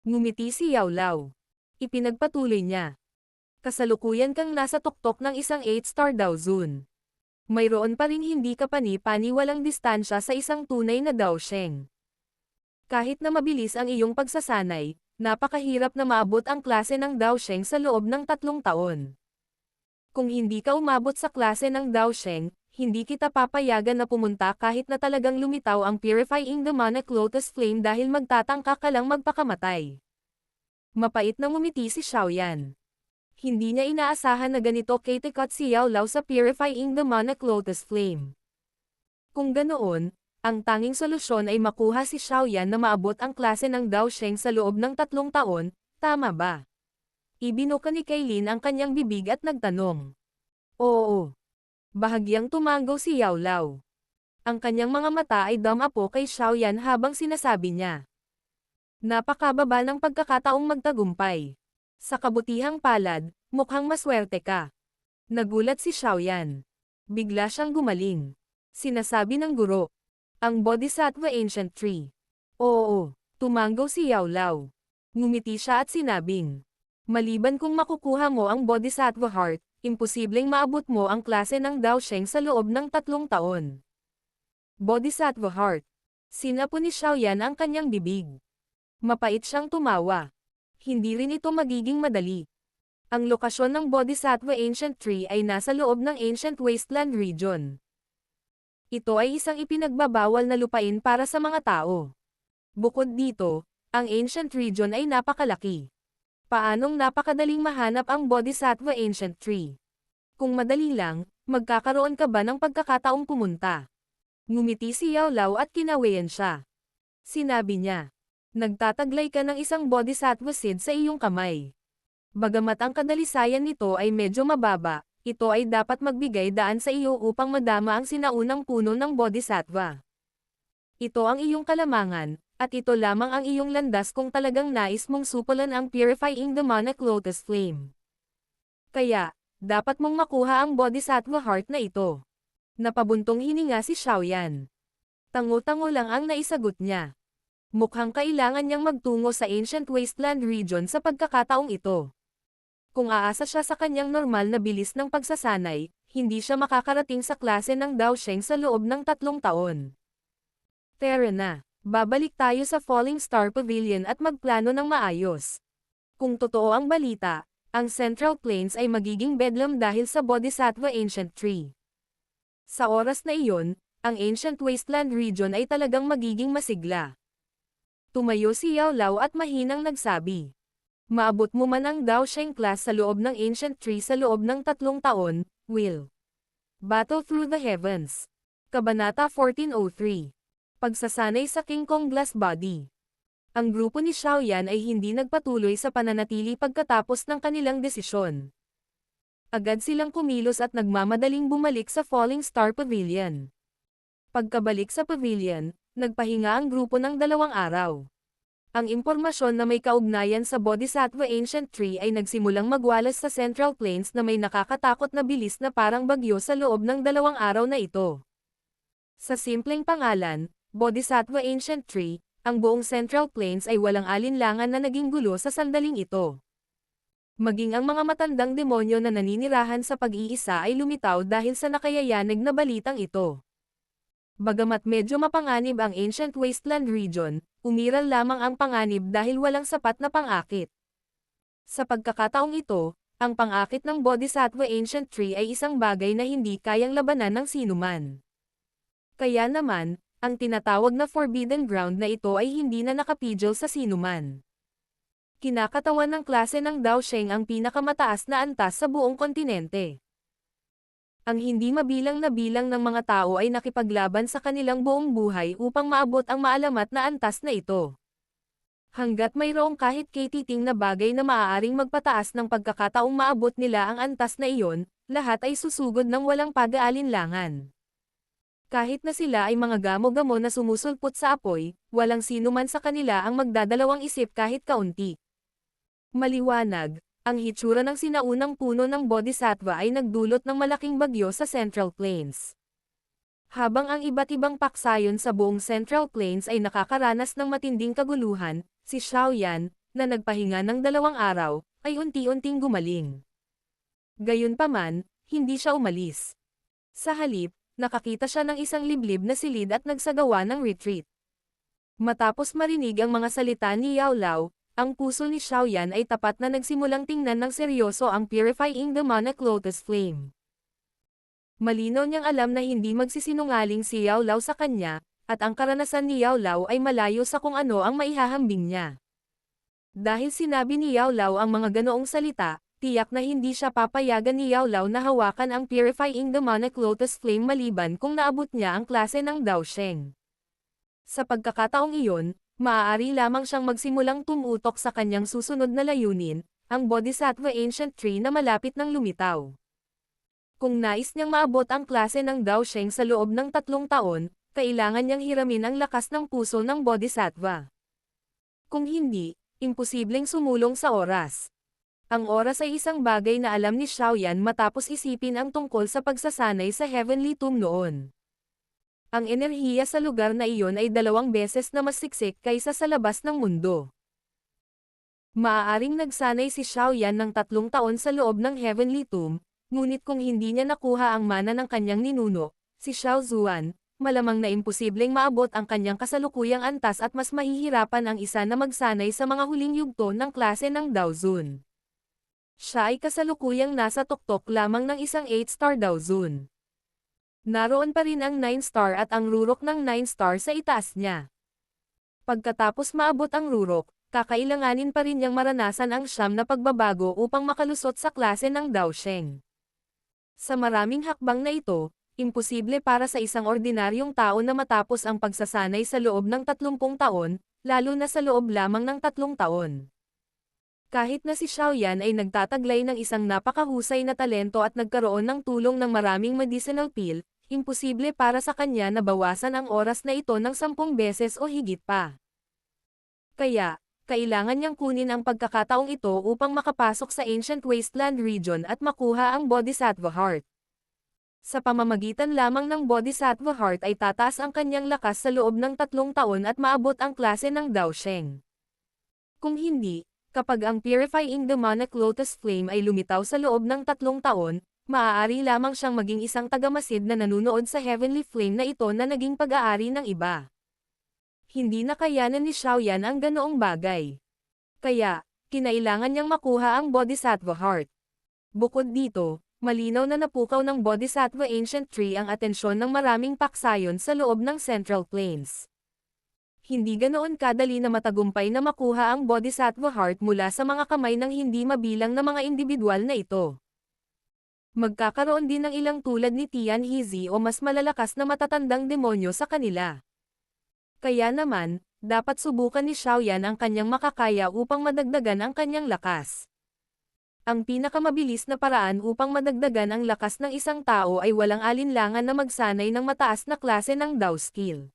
Ngumiti si Yao Lao. Ipinagpatuloy niya. Kasalukuyan kang nasa tuktok ng isang 8-star daw zone. Mayroon pa ring hindi kapani-paniwalang distansya sa isang tunay na daosheng. Kahit na mabilis ang iyong pagsasanay, napakahirap na maabot ang klase ng daosheng sa loob ng 3 taon. Kung hindi ka umabot sa klase ng daosheng, hindi kita papayagan na pumunta kahit na talagang lumitaw ang purifying demonic lotus flame dahil magtatangka ka lang magpakamatay. Mapait na ngumiti si Xiaoyan. Hindi niya inaasahan na ganito katikat si Yao Lao sa purifying demonic lotus flame. Kung ganoon, ang tanging solusyon ay makuha si Xiaoyan na maabot ang klase ng daosheng sa loob ng 3 taon, tama ba? Ibinuka ni Kailin ang kanyang bibig at nagtanong. Oo. Bahagyang tumango si Yao Lao. Ang kanyang mga mata ay dumapo kay Xiaoyan habang sinasabi niya. Napakababa ng pagkakataong magtagumpay. Sa kabutihang palad, mukhang maswerte ka. Nagulat si Xiaoyan. Bigla siyang gumaling. Sinasabi ng guro. Ang Bodhisattva Ancient Tree. Oo, tumango si Yao Lao. Ngumiti siya at sinabing. Maliban kung makukuha mo ang Bodhisattva Heart, imposibleng maabot mo ang klase ng daosheng sa loob ng 3 taon. Bodhisattva Heart. Sinapo ni Xiaoyan ang kanyang bibig. Mapait siyang tumawa. Hindi rin ito magiging madali. Ang lokasyon ng Bodhisattva Ancient Tree ay nasa loob ng Ancient Wasteland Region. Ito ay isang ipinagbabawal na lupain para sa mga tao. Bukod dito, ang Ancient Region ay napakalaki. Paanong napakadaling mahanap ang Bodhisattva Ancient Tree? Kung madali lang, magkakaroon ka ba ng pagkakataong pumunta? Ngumiti si Yao Lao at kinawayan siya. Sinabi niya, nagtataglay ka ng isang Bodhisattva seed sa iyong kamay. Bagamat ang kadalisayan nito ay medyo mababa, ito ay dapat magbigay daan sa iyo upang madama ang sinaunang puno ng Bodhisattva. Ito ang iyong kalamangan, at ito lamang ang iyong landas kung talagang nais mong supulan ang purifying demonic lotus flame. Kaya, dapat mong makuha ang Bodhisattva Heart na ito. Napabuntong hininga si Xiaoyan. Tango-tango lang ang naisagot niya. Mukhang kailangan niyang magtungo sa Ancient Wasteland Region sa pagkakataong ito. Kung aasa siya sa kanyang normal na bilis ng pagsasanay, hindi siya makakarating sa klase ng daosheng sa loob ng 3 taon. Tara na, babalik tayo sa Falling Star Pavilion at magplano ng maayos. Kung totoo ang balita, ang Central Plains ay magiging bedlam dahil sa Bodhisattva Ancient Tree. Sa oras na iyon, ang Ancient Wasteland Region ay talagang magiging masigla. Tumayo si Yao Lao at mahinang nagsabi. Maabot mo man ang daosheng class sa loob ng Ancient Tree sa loob ng 3 taon, will. Battle Through the Heavens. Kabanata 1403. Pagsasanay sa King Kong Glass Body. Ang grupo ni Xiaoyan ay hindi nagpatuloy sa pananatili pagkatapos ng kanilang desisyon. Agad silang kumilos at nagmamadaling bumalik sa Falling Star Pavilion. Pagkabalik sa pavilion, nagpahinga ang grupo ng 2 araw. Ang impormasyon na may kaugnayan sa Bodhisattva Ancient Tree ay nagsimulang magwalas sa Central Plains na may nakakatakot na bilis na parang bagyo sa loob ng 2 araw na ito. Sa simpleng pangalan, Bodhisattva Ancient Tree, ang buong Central Plains ay walang alinlangan na naging gulo sa sandaling ito. Maging ang mga matandang demonyo na naninirahan sa pag-iisa ay lumitaw dahil sa nakayayanig na balitang ito. Bagamat medyo mapanganib ang Ancient Wasteland Region, umiral lamang ang panganib dahil walang sapat na pang-akit. Sa pagkakataong ito, ang pang-akit ng Bodhisattva Ancient Tree ay isang bagay na hindi kayang labanan ng sinuman. Kaya naman, ang tinatawag na Forbidden Ground na ito ay hindi na nakapigil sa sinuman. Kinakatawan ng klase ng daosheng ang pinakamataas na antas sa buong kontinente. Ang hindi mabilang na bilang ng mga tao ay nakipaglaban sa kanilang buong buhay upang maabot ang maalamat na antas na ito. Hanggat mayroong kahit katiting na bagay na maaaring magpataas ng pagkakataong maabot nila ang antas na iyon, lahat ay susugod ng walang pag-aalinlangan. Kahit na sila ay mga gamo-gamo na sumusulpot sa apoy, walang sino man sa kanila ang magdadalawang isip kahit kaunti. Maliwanag, ang hitsura ng sinaunang puno ng Bodhisattva ay nagdulot ng malaking bagyo sa Central Plains. Habang ang iba't ibang paksayon sa buong Central Plains ay nakakaranas ng matinding kaguluhan, si Xiaoyan, na nagpahinga ng 2 araw, ay unti-unting gumaling. Gayunpaman, hindi siya umalis. Sa halip, nakakita siya ng isang liblib na silid at nagsagawa ng retreat. Matapos marinig ang mga salita ni Yao Lao, ang puso ni Xiaoyan ay tapat na nagsimulang tingnan ng seryoso ang purifying demonic lotus flame. Malinaw niyang alam na hindi magsisinungaling si Yao Lao sa kanya, at ang karanasan ni Yao Lao ay malayo sa kung ano ang maihahambing niya. Dahil sinabi ni Yao Lao ang mga ganoong salita, tiyak na hindi siya papayagan ni Yao Lao na hawakan ang purifying demonic lotus flame maliban kung naabot niya ang klase ng Dao Sheng. Sa pagkakataong iyon, maaari lamang siyang magsimulang tumutok sa kanyang susunod na layunin, ang Bodhisattva Ancient Tree na malapit ng lumitaw. Kung nais niyang maabot ang klase ng Dao Sheng sa loob ng 3 taon, kailangan niyang hiramin ang lakas ng puso ng Bodhisattva. Kung hindi, imposibleng sumulong sa oras. Ang oras ay isang bagay na alam ni Xiaoyan matapos isipin ang tungkol sa pagsasanay sa Heavenly Tomb noon. Ang enerhiya sa lugar na iyon ay 2 beses na mas siksik kaysa sa labas ng mundo. Maaaring nagsanay si Xiaoyan ng 3 taon sa loob ng Heavenly Tomb, ngunit kung hindi niya nakuha ang mana ng kanyang ninuno, si Xiao Zuan, malamang na imposibleng maabot ang kanyang kasalukuyang antas at mas mahihirapan ang isa na magsanay sa mga huling yugto ng klase ng Dao Zun. Siya ay kasalukuyang nasa tuktok lamang ng isang 8-star Dao Zun. Naroon pa rin ang 9-star at ang rurok ng 9-star sa itaas niya. Pagkatapos maabot ang rurok, kakailanganin pa rin niyang maranasan ang 9 na pagbabago upang makalusot sa klase ng Dao Sheng. Sa maraming hakbang na ito, imposible para sa isang ordinaryong tao na matapos ang pagsasanay sa loob ng 30 taon, lalo na sa loob lamang ng 3 taon. Kahit na si Xiaoyan ay nagtataglay ng isang napakahusay na talento at nagkaroon ng tulong ng maraming medicinal pill, imposible para sa kanya na bawasan ang oras na ito ng 10 beses o higit pa. Kaya, kailangan niyang kunin ang pagkakataong ito upang makapasok sa Ancient Wasteland Region at makuha ang Bodhisattva Heart. Sa pamamagitan lamang ng Bodhisattva Heart ay tataas ang kanyang lakas sa loob ng 3 taon at maabot ang klase ng Dao Sheng. Kung hindi, kapag ang purifying demonic lotus flame ay lumitaw sa loob ng 3 taon, maaari lamang siyang maging isang tagamasid na nanunood sa heavenly flame na ito na naging pag-aari ng iba. Hindi na kayanan ni Xiaoyan ang ganoong bagay. Kaya, kinailangan niyang makuha ang Bodhisattva Heart. Bukod dito, malinaw na napukaw ng Bodhisattva Ancient Tree ang atensyon ng maraming paksayon sa loob ng Central Plains. Hindi ganoon kadali na matagumpay na makuha ang Bodhisattva Heart mula sa mga kamay ng hindi mabilang na mga individual na ito. Magkakaroon din ng ilang tulad ni Tian Hezi o mas malalakas na matatandang demonyo sa kanila. Kaya naman, dapat subukan ni Xiaoyan ang kanyang makakaya upang madagdagan ang kanyang lakas. Ang pinakamabilis na paraan upang madagdagan ang lakas ng isang tao ay walang alinlangan na magsanay ng mataas na klase ng Dao skill.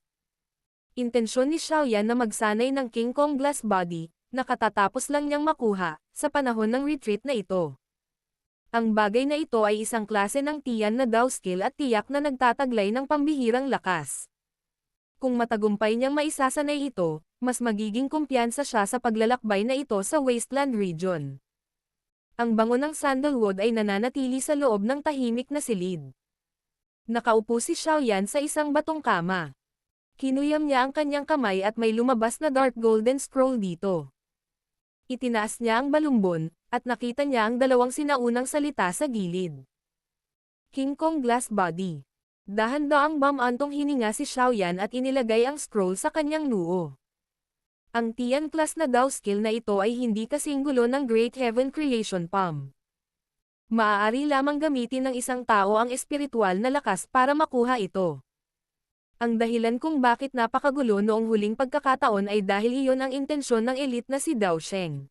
Intensyon ni Xiaoyan na magsanay ng King Kong Glass Body, na katatapos lang niyang makuha, sa panahon ng retreat na ito. Ang bagay na ito ay isang klase ng Tian na Dao skill at tiyak na nagtataglay ng pambihirang lakas. Kung matagumpay niyang maisasanay ito, mas magiging kumpiyansa siya sa paglalakbay na ito sa Wasteland Region. Ang bango ng sandalwood ay nananatili sa loob ng tahimik na silid. Nakaupo si Xiaoyan sa isang batong kama. Kinuyam niya ang kanyang kamay at may lumabas na dark golden scroll dito. Itinaas niya ang balumbon, at nakita niya ang 2 sinaunang salita sa gilid. King Kong Glass Body. Dahan-daang bumantong hininga si Xiaoyan at inilagay ang scroll sa kanyang noo. Ang Tian class na Dao skill na ito ay hindi kasing gulo ng Great Heaven Creation Palm. Maaari lamang gamitin ng isang tao ang espiritual na lakas para makuha ito. Ang dahilan kung bakit napakagulo noong huling pagkakataon ay dahil iyon ang intensyon ng elite na si Dao Sheng.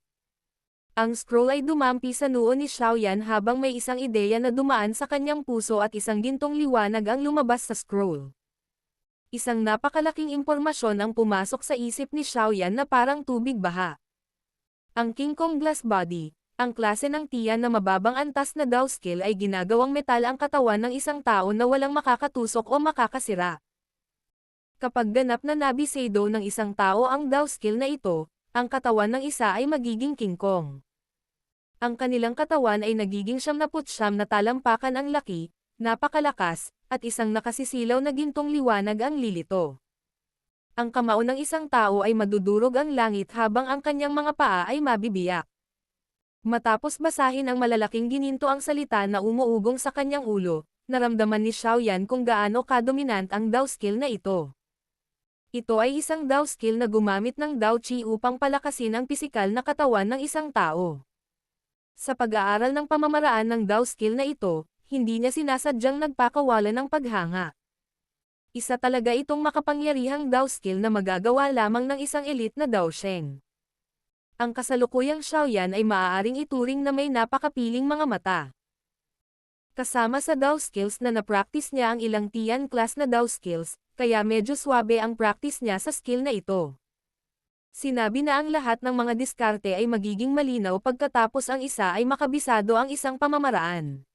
Ang scroll ay dumampi sa noo ni Xiaoyan habang may isang ideya na dumaan sa kanyang puso at isang gintong liwanag ang lumabas sa scroll. Isang napakalaking impormasyon ang pumasok sa isip ni Xiaoyan na parang tubig baha. Ang King Kong Glass Body, ang klase ng Tian na mababang antas na Dao skill ay ginagawang metal ang katawan ng isang tao na walang makakatusok o makakasira. Kapag ganap na nabisado ng isang tao ang Dao skill na ito, ang katawan ng isa ay magiging King Kong. Ang kanilang katawan ay nagiging 79 na talampakan ang laki, napakalakas, at isang nakasisilaw na gintong liwanag ang lilito. Ang kamao ng isang tao ay madudurog ang langit habang ang kanyang mga paa ay mabibiyak. Matapos basahin ang malalaking gininto ang salita na umuugong sa kanyang ulo, naramdaman ni Xiaoyan kung gaano kadominant ang Dao skill na ito. Ito ay isang Dao skill na gumamit ng Dao Qi upang palakasin ang pisikal na katawan ng isang tao. Sa pag-aaral ng pamamaraan ng Dao skill na ito, hindi niya sinasadyang nagpakawalan ng paghanga. Isa talaga itong makapangyarihang Dao skill na magagawa lamang ng isang elite na Dao Sheng. Ang kasalukuyang Xiaoyan ay maaaring ituring na may napakapiling mga mata. Kasama sa Dao skills na na-practice niya ang ilang Tian class na Dao skills, kaya medyo swabe ang practice niya sa skill na ito. Sinabi na ang lahat ng mga diskarte ay magiging malinaw pagkatapos ang isa ay makabisado ang isang pamamaraan.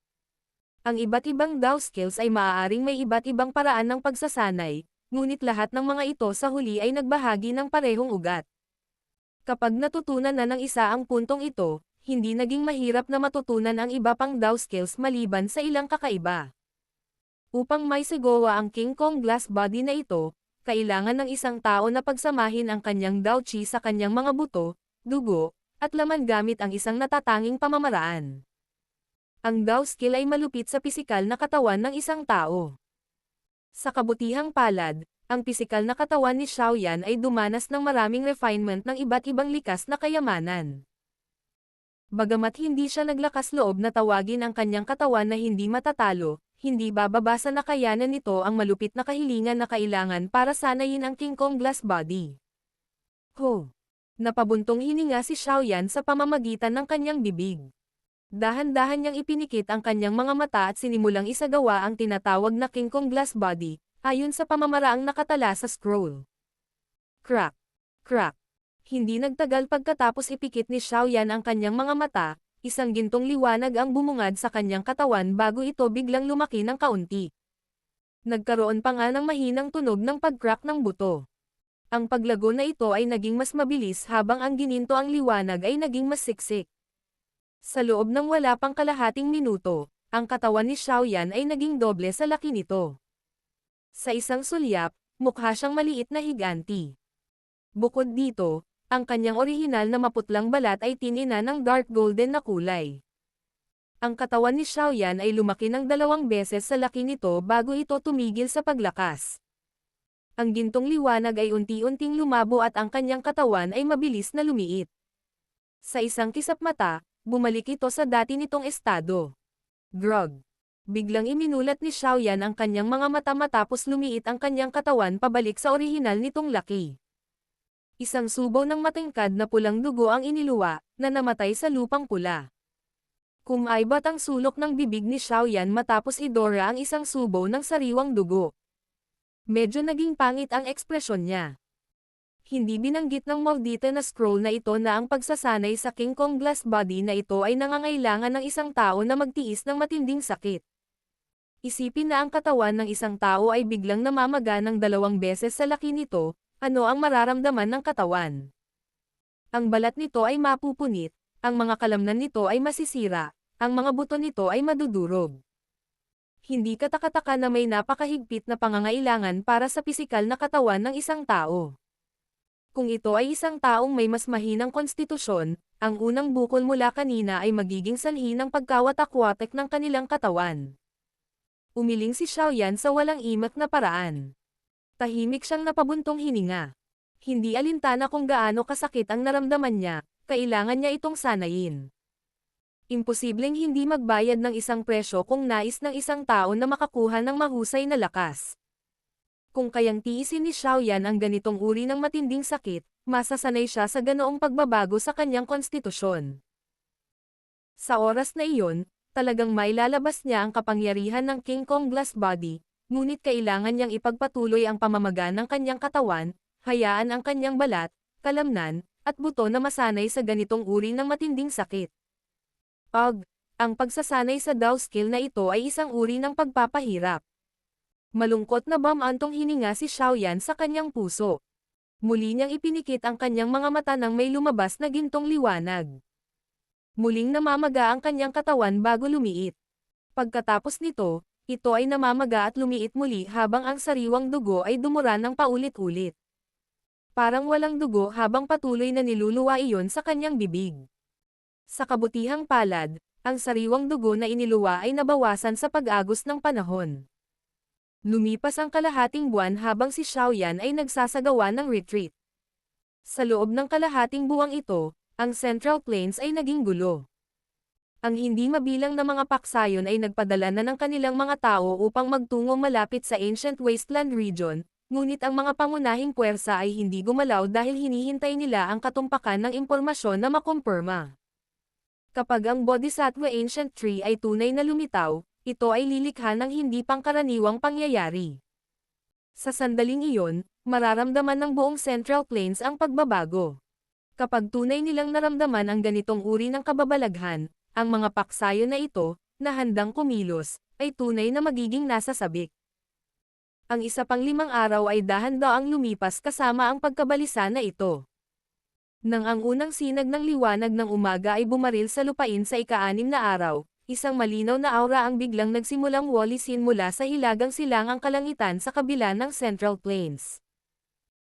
Ang iba't ibang Dao skills ay maaaring may iba't ibang paraan ng pagsasanay, ngunit lahat ng mga ito sa huli ay nagbahagi ng parehong ugat. Kapag natutunan na ng isa ang puntong ito, hindi naging mahirap na matutunan ang iba pang Dao skills maliban sa ilang kakaiba. Upang may sigawa ang King Kong glass body na ito, kailangan ng isang tao na pagsamahin ang kanyang Dao Qi sa kanyang mga buto, dugo, at laman gamit ang isang natatanging pamamaraan. Ang Dao skill ay malupit sa pisikal na katawan ng isang tao. Sa kabutihang palad, ang pisikal na katawan ni Xiaoyan ay dumanas ng maraming refinement ng iba't ibang likas na kayamanan. Bagamat hindi siya naglakas loob na tawagin ang kanyang katawan na hindi matatalo, hindi bababa sa nakayanan nito ang malupit na kahilingan na kailangan para sanayin ang King Kong glass body. Ho! Napabuntong hininga si Xiaoyan sa pamamagitan ng kanyang bibig. Dahan-dahan niyang ipinikit ang kanyang mga mata at sinimulang isagawa ang tinatawag na King Kong glass body, ayon sa pamamaraang nakatala sa scroll. Crack! Crack! Hindi nagtagal pagkatapos ipikit ni Xiaoyan ang kanyang mga mata, isang gintong liwanag ang bumungad sa kanyang katawan bago ito biglang lumaki ng kaunti. Nagkaroon pa nga ng mahinang tunog ng pag-crack ng buto. Ang paglago na ito ay naging mas mabilis habang ang gininto ang liwanag ay naging mas siksik. Sa loob ng wala pang kalahating minuto, ang katawan ni Xiaoyan ay naging doble sa laki nito. Sa isang sulyap, mukha siyang maliit na higanti. Bukod dito, ang kanyang orihinal na maputlang balat ay tinina ng dark golden na kulay. Ang katawan ni Xiaoyan ay lumaki ng 2 beses sa laki nito bago ito tumigil sa paglakas. Ang gintong liwanag ay unti-unting lumabo at ang kanyang katawan ay mabilis na lumiit. Sa isang kisap mata, bumalik ito sa dati nitong estado. Grog. Biglang iminulat ni Xiaoyan ang kanyang mga mata matapos lumiit ang kanyang katawan pabalik sa orihinal nitong laki. Isang subaw ng matingkad na pulang dugo ang iniluwa, na namatay sa lupang pula. Kumaibat ang sulok ng bibig ni Xiaoyan matapos idora ang isang subaw ng sariwang dugo. Medyo naging pangit ang ekspresyon niya. Hindi binanggit ng maldita na scroll na ito na ang pagsasanay sa King Kong glass body na ito ay nangangailangan ng isang tao na magtiis ng matinding sakit. Isipin na ang katawan ng isang tao ay biglang namamaga ng 2 beses sa laki nito, ano ang mararamdaman ng katawan? Ang balat nito ay mapupunit, ang mga kalamnan nito ay masisira, ang mga buto nito ay madudurog. Hindi katakataka na may napakahigpit na pangangailangan para sa pisikal na katawan ng isang tao. Kung ito ay isang taong may mas mahinang konstitusyon, ang unang bukol mula kanina ay magiging sanhi ng pagkawatak-watak ng kanilang katawan. Umiling si Xiaoyan sa walang imak na paraan. Tahimik siyang napabuntong hininga. Hindi alintana kung gaano kasakit ang naramdaman niya, kailangan niya itong sanayin. Imposibleng hindi magbayad ng isang presyo kung nais ng isang tao na makakuha ng mahusay na lakas. Kung kayang tiisin ni Xiaoyan ang ganitong uri ng matinding sakit, masasanay siya sa ganoong pagbabago sa kanyang konstitusyon. Sa oras na iyon, talagang mailalabas niya ang kapangyarihan ng King Kong glass body, ngunit kailangan niyang ipagpatuloy ang pamamaga ng kanyang katawan, hayaan ang kanyang balat, kalamnan, at buto na masanay sa ganitong uri ng matinding sakit. Ang pagsasanay sa Dao skill na ito ay isang uri ng pagpapahirap. Malungkot na bamantong hininga si Xiaoyan sa kanyang puso. Muli niyang ipinikit ang kanyang mga mata nang may lumabas na gintong liwanag. Muling namamaga ang kanyang katawan bago lumiit. Pagkatapos nito, ito ay namamaga at lumiit muli habang ang sariwang dugo ay dumura ng paulit-ulit. Parang walang dugo habang patuloy na niluluwa iyon sa kanyang bibig. Sa kabutihang palad, ang sariwang dugo na iniluwa ay nabawasan sa pag-agos ng panahon. Lumipas ang kalahating buwan habang si Xiaoyan ay nagsasagawa ng retreat. Sa loob ng kalahating buwang ito, ang Central Plains ay naging gulo. Ang hindi mabilang na mga paksayon ay nagpadala na ng kanilang mga tao upang magtungo malapit sa Ancient Wasteland region, ngunit ang mga pangunahing puwersa ay hindi gumalaw dahil hinihintay nila ang katumpakan ng impormasyon na makumpirma. Kapag ang Bodhisattva Ancient Tree ay tunay na lumitaw, ito ay lilikha ng hindi pangkaraniwang pangyayari. Sa sandaling iyon, mararamdaman ng buong Central Plains ang pagbabago. Kapag tunay nilang naramdaman ang ganitong uri ng kababalaghan, ang mga paksayo na ito, na handang kumilos, ay tunay na magiging nasa sabik. Ang isa pang 5 araw ay dahan-daang lumipas kasama ang pagkabalisa na ito. Nang ang unang sinag ng liwanag ng umaga ay bumaril sa lupain sa ika-6 na araw, isang malinaw na aura ang biglang nagsimulang walisin mula sa hilagang silangang kalangitan sa kabila ng Central Plains.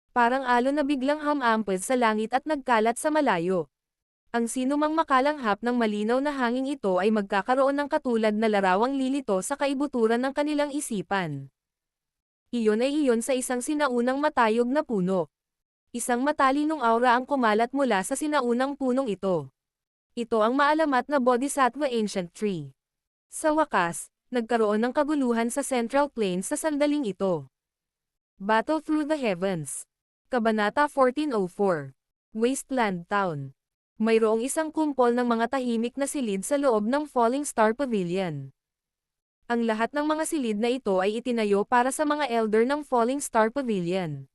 Parang alon na biglang humampad sa langit at nagkalat sa malayo. Ang sinumang makalanghap ng malinaw na hangin ito ay magkakaroon ng katulad na larawang lilito sa kaibuturan ng kanilang isipan. Iyon ay iyon sa isang sinaunang matayog na puno. Isang matalinong aura ang kumalat mula sa sinaunang punong ito. Ito ang maalamat na Bodhisattva Ancient Tree. Sa wakas, nagkaroon ng kaguluhan sa Central Plains sa sandaling ito. Battle Through the Heavens. Kabanata 1404. Wasteland Town. Mayroong isang kumpol ng mga tahimik na silid sa loob ng Falling Star Pavilion. Ang lahat ng mga silid na ito ay itinayo para sa mga elder ng Falling Star Pavilion.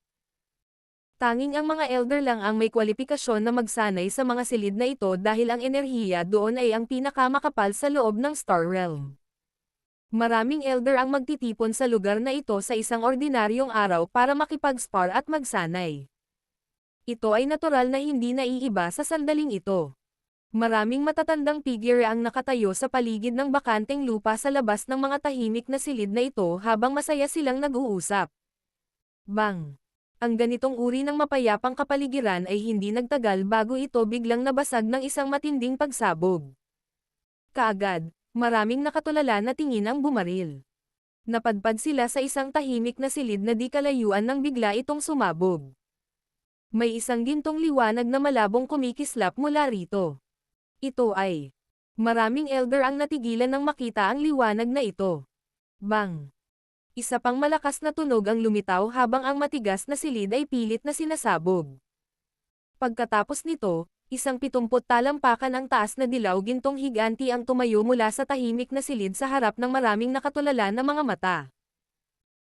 Tanging ang mga elder lang ang may kwalipikasyon na magsanay sa mga silid na ito dahil ang enerhiya doon ay ang pinakamakapal sa loob ng Star Realm. Maraming elder ang magtitipon sa lugar na ito sa isang ordinaryong araw para makipag-spar at magsanay. Ito ay natural na hindi naiiba sa sandaling ito. Maraming matatandang figure ang nakatayo sa paligid ng bakanteng lupa sa labas ng mga tahimik na silid na ito habang masaya silang nag-uusap. Bang! Ang ganitong uri ng mapayapang kapaligiran ay hindi nagtagal bago ito biglang nabasag ng isang matinding pagsabog. Kaagad, maraming nakatulala na tingin ang bumaril. Napadpad sila sa isang tahimik na silid na di kalayuan nang bigla itong sumabog. May isang gintong liwanag na malabong kumikislap mula rito. Ito ay. Maraming elder ang natigilan nang makita ang liwanag na ito. Bang! Isa pang malakas na tunog ang lumitaw habang ang matigas na silid ay pilit na sinasabog. Pagkatapos nito, isang 70 talampakan ang taas na dilaw gintong higanti ang tumayo mula sa tahimik na silid sa harap ng maraming nakatulala na mga mata.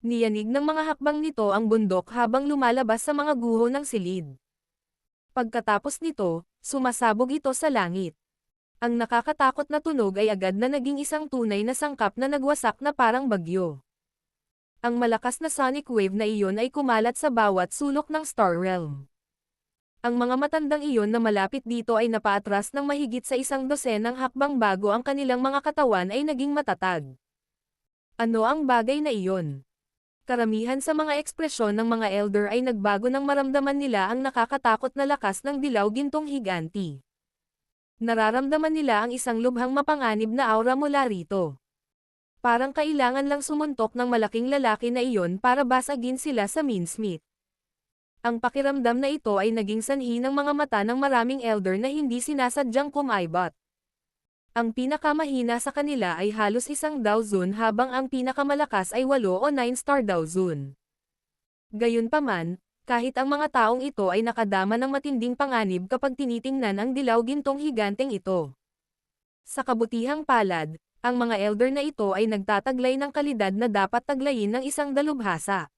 Niyanig ng mga hakbang nito ang bundok habang lumalabas sa mga guho ng silid. Pagkatapos nito, sumasabog ito sa langit. Ang nakakatakot na tunog ay agad na naging isang tunay na sangkap na nagwasak na parang bagyo. Ang malakas na sonic wave na iyon ay kumalat sa bawat sulok ng Star Realm. Ang mga matandang iyon na malapit dito ay napaatras ng mahigit sa 100 hakbang bago ang kanilang mga katawan ay naging matatag. Ano ang bagay na iyon? Karamihan sa mga ekspresyon ng mga elder ay nagbago nang maramdaman nila ang nakakatakot na lakas ng dilaw gintong higanti. Nararamdaman nila ang isang lubhang mapanganib na aura mula rito. Parang kailangan lang sumuntok ng malaking lalaki na iyon para basagin sila sa mincemeat. Ang pakiramdam na ito ay naging sanhi ng mga mata ng maraming elder na hindi sinasadyang kumaibot. Ang pinakamahina sa kanila ay halos 1 dozen habang ang pinakamalakas ay 8 o 9-star dozen. Gayunpaman, kahit ang mga taong ito ay nakadama ng matinding panganib kapag tinitingnan ang dilaw gintong higanteng ito. Sa kabutihang palad, ang mga elder na ito ay nagtataglay ng kalidad na dapat taglayin ng isang dalubhasa.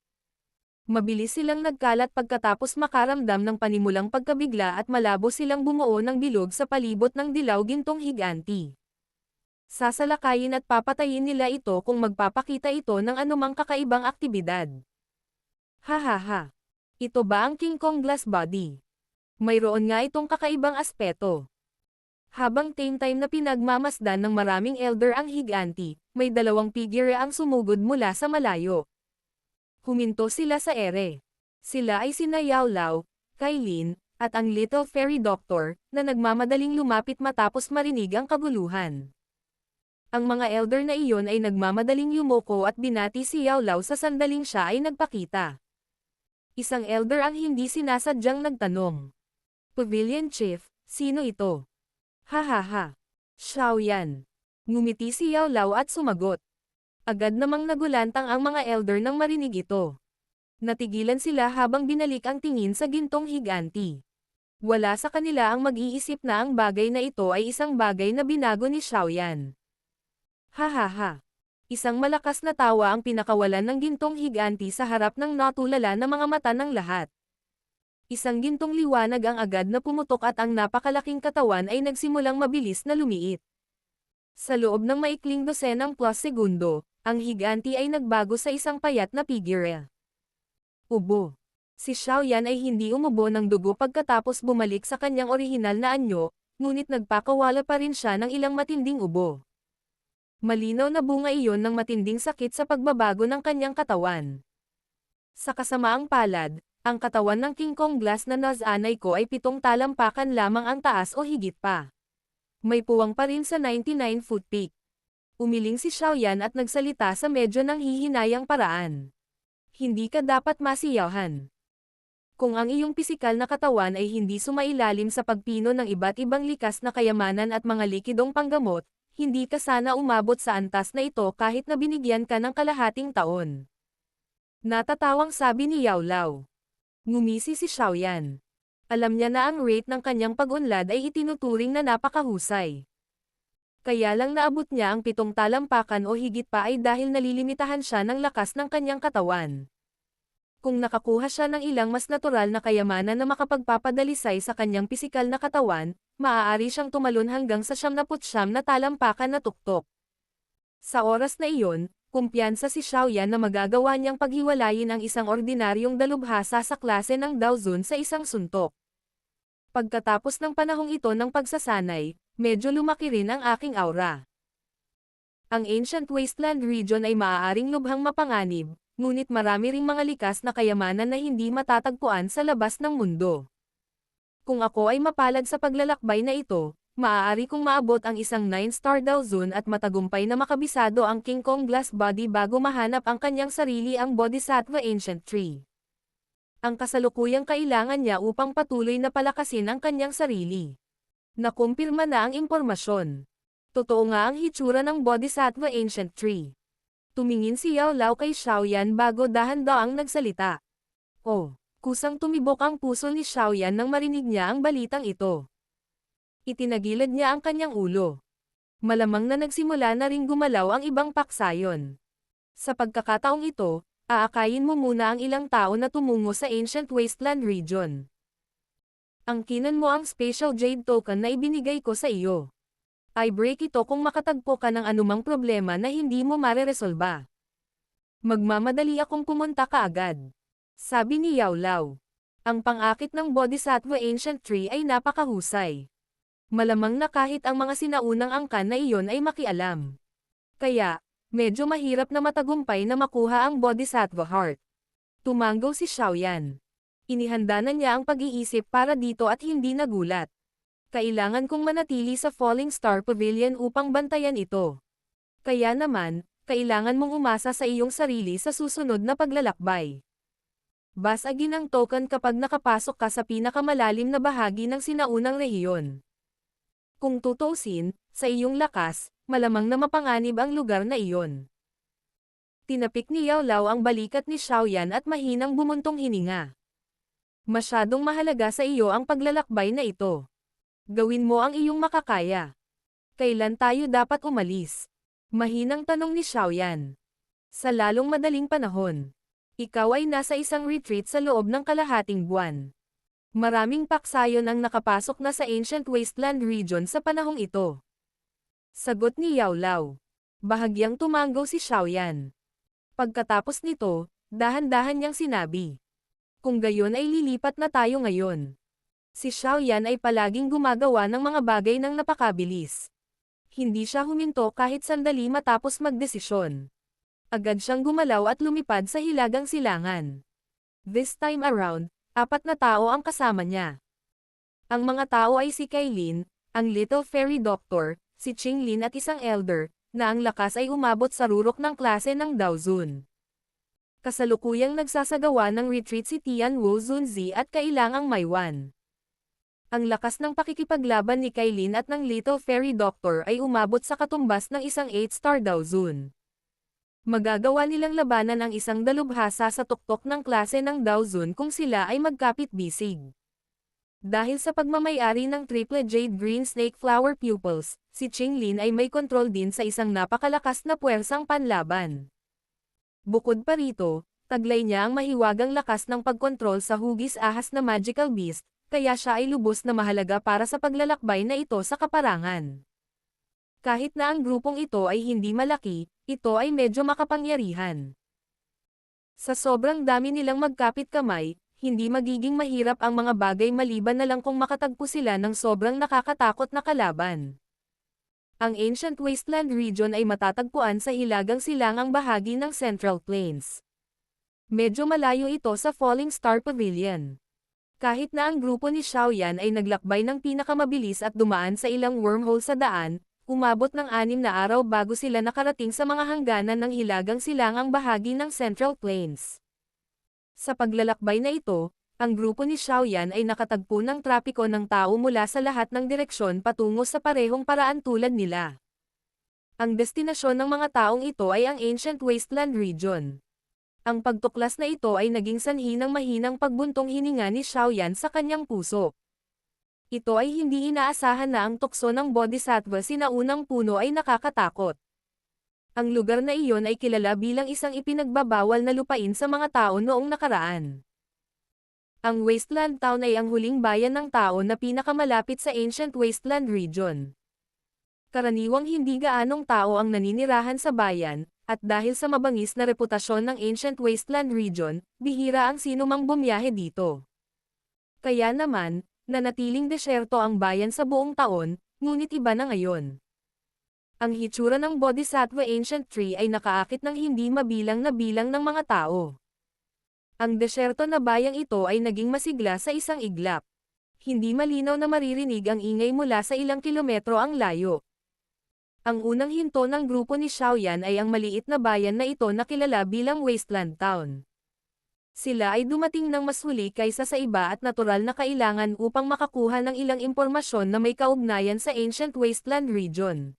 Mabilis silang nagkalat pagkatapos makaramdam ng panimulang pagkabigla at malabo silang bumuo ng bilog sa palibot ng dilaw gintong higanti. Sasalakayin at papatayin nila ito kung magpapakita ito ng anumang kakaibang aktibidad. Hahaha. Ito ba ang King Kong Glass Body? Mayroon nga itong kakaibang aspeto. Habang same time na pinagmamasdan ng maraming elder ang higanti, may dalawang figure ang sumugod mula sa malayo. Huminto sila sa ere. Sila ay sina Yao Lao, Kailin, at ang Little Fairy Doctor, na nagmamadaling lumapit matapos marinig ang kaguluhan. Ang mga elder na iyon ay nagmamadaling yumoko at binati si Yao Lao sa sandaling siya ay nagpakita. Isang elder ang hindi sinasadyang nagtanong. Pavilion Chief, sino ito? Hahaha. Xiaoyan. Ngumiti si Yao Lao at sumagot. Agad namang nagulantang ang mga elder nang marinig ito. Natigilan sila habang binalik ang tingin sa gintong higanti. Wala sa kanila ang mag-iisip na ang bagay na ito ay isang bagay na binago ni Xiaoyan. Hahaha. Isang malakas na tawa ang pinakawalan ng gintong higanti sa harap ng natulala na mga mata ng lahat. Isang gintong liwanag ang agad na pumutok at ang napakalaking katawan ay nagsimulang mabilis na lumiit. Sa loob ng maikling dosenang plus segundo, ang higanti ay nagbago sa isang payat na figure. Ubo. Si Xiaoyan ay hindi umubo ng dugo pagkatapos bumalik sa kanyang orihinal na anyo, ngunit nagpakawala pa rin siya ng ilang matinding ubo. Malinaw na bunga iyon ng matinding sakit sa pagbabago ng kanyang katawan. Sa kasamaang palad, ang katawan ng King Kong Glass na nasanay ko ay 7 talampakan lamang ang taas o higit pa. May puwang pa rin sa 99-foot peak. Umiling si Xiaoyan at nagsalita sa medyo nanghihinayang paraan. Hindi ka dapat masiyahan. Kung ang iyong pisikal na katawan ay hindi sumailalim sa pagpino ng iba't ibang likas na kayamanan at mga likidong panggamot, hindi ka sana umabot sa antas na ito kahit na binigyan ka ng kalahating taon. Natatawang sabi ni Yao Lao. Ngumisi si Xiaoyan. Alam niya na ang rate ng kanyang pag-unlad ay itinuturing na napakahusay. Kaya lang naabot niya ang 7 talampakan o higit pa ay dahil nalilimitahan siya ng lakas ng kanyang katawan. Kung nakakuha siya ng ilang mas natural na kayamanan na makapagpapadalisay sa kanyang pisikal na katawan, maaari siyang tumalon hanggang sa 79 na talampakan na tuktok. Sa oras na iyon, kumpiyansa si Xiaoyan na magagawa niyang paghiwalayin ang isang ordinaryong dalubhasa sa klase ng Daozun sa isang suntok. Pagkatapos ng panahong ito ng pagsasanay, medyo lumaki rin ang aking aura. Ang Ancient Wasteland Region ay maaaring lubhang mapanganib, ngunit marami ring mga likas na kayamanan na hindi matatagpuan sa labas ng mundo. Kung ako ay mapalad sa paglalakbay na ito, maaari kong maabot ang isang 9-star Daozun at matagumpay na makabisado ang King Kong Glass Body bago mahanap ang kanyang sarili ang Bodhisattva Ancient Tree. Ang kasalukuyang kailangan niya upang patuloy na palakasin ang kanyang sarili. Nakumpirma na ang impormasyon. Totoo nga ang hitsura ng Bodhisattva Ancient Tree. Tumingin si Yao Lao kay Xiaoyan bago dahan-daang nagsalita. Oh, kusang tumibok ang puso ni Xiaoyan nang marinig niya ang balitang ito. Itinagilid niya ang kanyang ulo. Malamang na nagsimula na ring gumalaw ang ibang paksayon. Sa pagkakataong ito, aakayin mo muna ang ilang tao na tumungo sa Ancient Wasteland Region. Angkinan mo ang Special Jade Token na ibinigay ko sa iyo. I-break ito kung makatagpo ka ng anumang problema na hindi mo mareresolba. Magmamadali akong pumunta kaagad. Sabi ni Yao Lao. Ang pang-akit ng Bodhisattva Ancient Tree ay napakahusay. Malamang na kahit ang mga sinaunang angkan na iyon ay makialam. Kaya, medyo mahirap na matagumpay na makuha ang Bodhisattva Heart. Tumanggaw si Xiaoyan. Inihanda na niya ang pag-iisip para dito at hindi nagulat. Kailangan kong manatili sa Falling Star Pavilion upang bantayan ito. Kaya naman, kailangan mong umasa sa iyong sarili sa susunod na paglalakbay. Basagin ang token kapag nakapasok ka sa pinakamalalim na bahagi ng sinaunang rehiyon. Kung tutuusin, sa iyong lakas, malamang na mapanganib ang lugar na iyon. Tinapik ni Yao Lao ang balikat ni Xiaoyan at mahinang bumuntong hininga. Masyadong mahalaga sa iyo ang paglalakbay na ito. Gawin mo ang iyong makakaya. Kailan tayo dapat umalis? Mahinang tanong ni Xiaoyan. Sa lalong madaling panahon. Ikaw ay nasa isang retreat sa loob ng kalahating buwan. Maraming paksayon ang nakapasok na sa Ancient Wasteland Region sa panahong ito. Sagot ni Yao Lao. Bahagyang tumanggaw si Xiaoyan. Pagkatapos nito, dahan-dahan niyang sinabi. Kung gayon ay lilipat na tayo ngayon. Si Xiaoyan ay palaging gumagawa ng mga bagay ng napakabilis. Hindi siya huminto kahit sandali matapos magdesisyon. Agad siyang gumalaw at lumipad sa hilagang silangan. This time around, 4 na tao ang kasama niya. Ang mga tao ay si Kailin, ang Little Fairy Doctor, si Qinglin at isang elder, na ang lakas ay umabot sa rurok ng klase ng Daozun. Kasalukuyang nagsasagawa ng retreat si Tian Wu Zunzi at kailangang Maiwan. Ang lakas ng pakikipaglaban ni Kailin at ng Little Fairy Doctor ay umabot sa katumbas ng isang 8-star Daozun. Magagawa nilang labanan ang isang dalubhasa sa tuktok ng klase ng Daozun kung sila ay magkapit-bisig. Dahil sa pagmamayari ng Triple Jade Green Snake Flower Pupils, si Qinglin ay may kontrol din sa isang napakalakas na puwersang panlaban. Bukod pa rito, taglay niya ang mahiwagang lakas ng pagkontrol sa hugis ahas na Magical Beast, kaya siya ay lubos na mahalaga para sa paglalakbay na ito sa kaparangan. Kahit na ang grupong ito ay hindi malaki, ito ay medyo makapangyarihan. Sa sobrang dami nilang magkapit kamay, hindi magiging mahirap ang mga bagay maliban na lang kung makatagpo sila ng sobrang nakakatakot na kalaban. Ang Ancient Wasteland Region ay matatagpuan sa hilagang silangang bahagi ng Central Plains. Medyo malayo ito sa Falling Star Pavilion. Kahit na ang grupo ni Xiaoyan ay naglakbay ng pinakamabilis at dumaan sa ilang wormhole sa daan, umabot ng 6 na araw bago sila nakarating sa mga hangganan ng hilagang silangang bahagi ng Central Plains. Sa paglalakbay na ito, ang grupo ni Xiaoyan ay nakatagpo ng trapiko ng tao mula sa lahat ng direksyon patungo sa parehong paraan tulad nila. Ang destinasyon ng mga taong ito ay ang Ancient Wasteland Region. Ang pagtuklas na ito ay naging sanhi ng mahinang pagbuntong hininga ni Xiaoyan sa kanyang puso. Ito ay hindi inaasahan na ang tukso ng Bodhisattva sinaunang puno ay nakakatakot. Ang lugar na iyon ay kilala bilang isang ipinagbabawal na lupain sa mga tao noong nakaraan. Ang Wasteland Town ay ang huling bayan ng tao na pinakamalapit sa Ancient Wasteland Region. Karaniwang hindi gaanong tao ang naninirahan sa bayan, at dahil sa mabangis na reputasyon ng Ancient Wasteland Region, bihira ang sinumang bumiyahe dito. Kaya naman, nanatiling desyerto ang bayan sa buong taon, ngunit iba na ngayon. Ang hitsura ng Bodhisattva Ancient Tree ay nakaakit ng hindi mabilang na bilang ng mga tao. Ang desyerto na bayang ito ay naging masigla sa isang iglap. Hindi malinaw na maririnig ang ingay mula sa ilang kilometro ang layo. Ang unang hinto ng grupo ni Xiaoyan ay ang maliit na bayan na ito na kilala bilang Wasteland Town. Sila ay dumating ng mas huli kaysa sa iba at natural na kailangan upang makakuha ng ilang impormasyon na may kaugnayan sa Ancient Wasteland Region.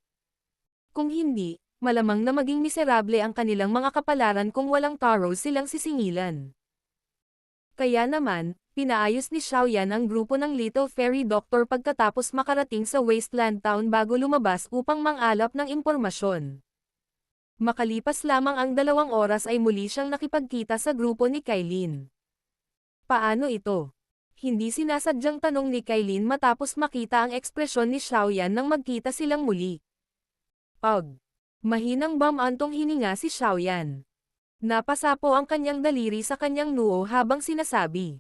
Kung hindi, malamang na maging miserable ang kanilang mga kapalaran kung walang taro silang sisingilan. Kaya naman, pinaayos ni Xiaoyan ang grupo ng Little Fairy Doctor pagkatapos makarating sa Wasteland Town bago lumabas upang mangalap ng impormasyon. Makalipas lamang ang 2 oras ay muli siyang nakipagkita sa grupo ni Kailin. Paano ito? Hindi sinasadyang tanong ni Kailin matapos makita ang ekspresyon ni Xiaoyan nang magkita silang muli. Mahinang bamantong hininga si Xiaoyan. Napasapo ang kanyang daliri sa kanyang noo habang sinasabi.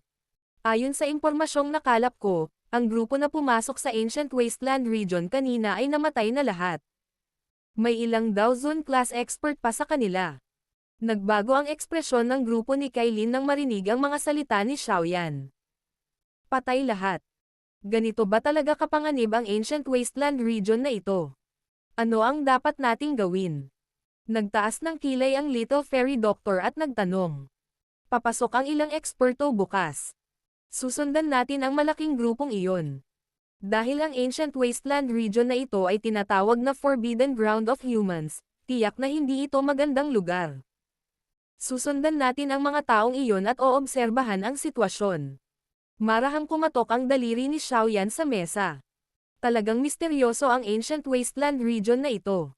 Ayon sa impormasyong nakalap ko, ang grupo na pumasok sa Ancient Wasteland Region kanina ay namatay na lahat. May ilang Daozun class expert pa sa kanila. Nagbago ang ekspresyon ng grupo ni Kailin nang marinig ang mga salita ni Xiaoyan. Patay lahat. Ganito ba talaga kapanganib ang Ancient Wasteland Region na ito? Ano ang dapat nating gawin? Nagtaas ng kilay ang Little Fairy Doctor at nagtanong. Papasok ang ilang eksperto bukas. Susundan natin ang malaking grupong iyon. Dahil ang Ancient Wasteland Region na ito ay tinatawag na Forbidden Ground of Humans, tiyak na hindi ito magandang lugar. Susundan natin ang mga taong iyon at oobserbahan ang sitwasyon. Marahang kumatok ang daliri ni Xiaoyan sa mesa. Talagang misteryoso ang Ancient Wasteland Region na ito.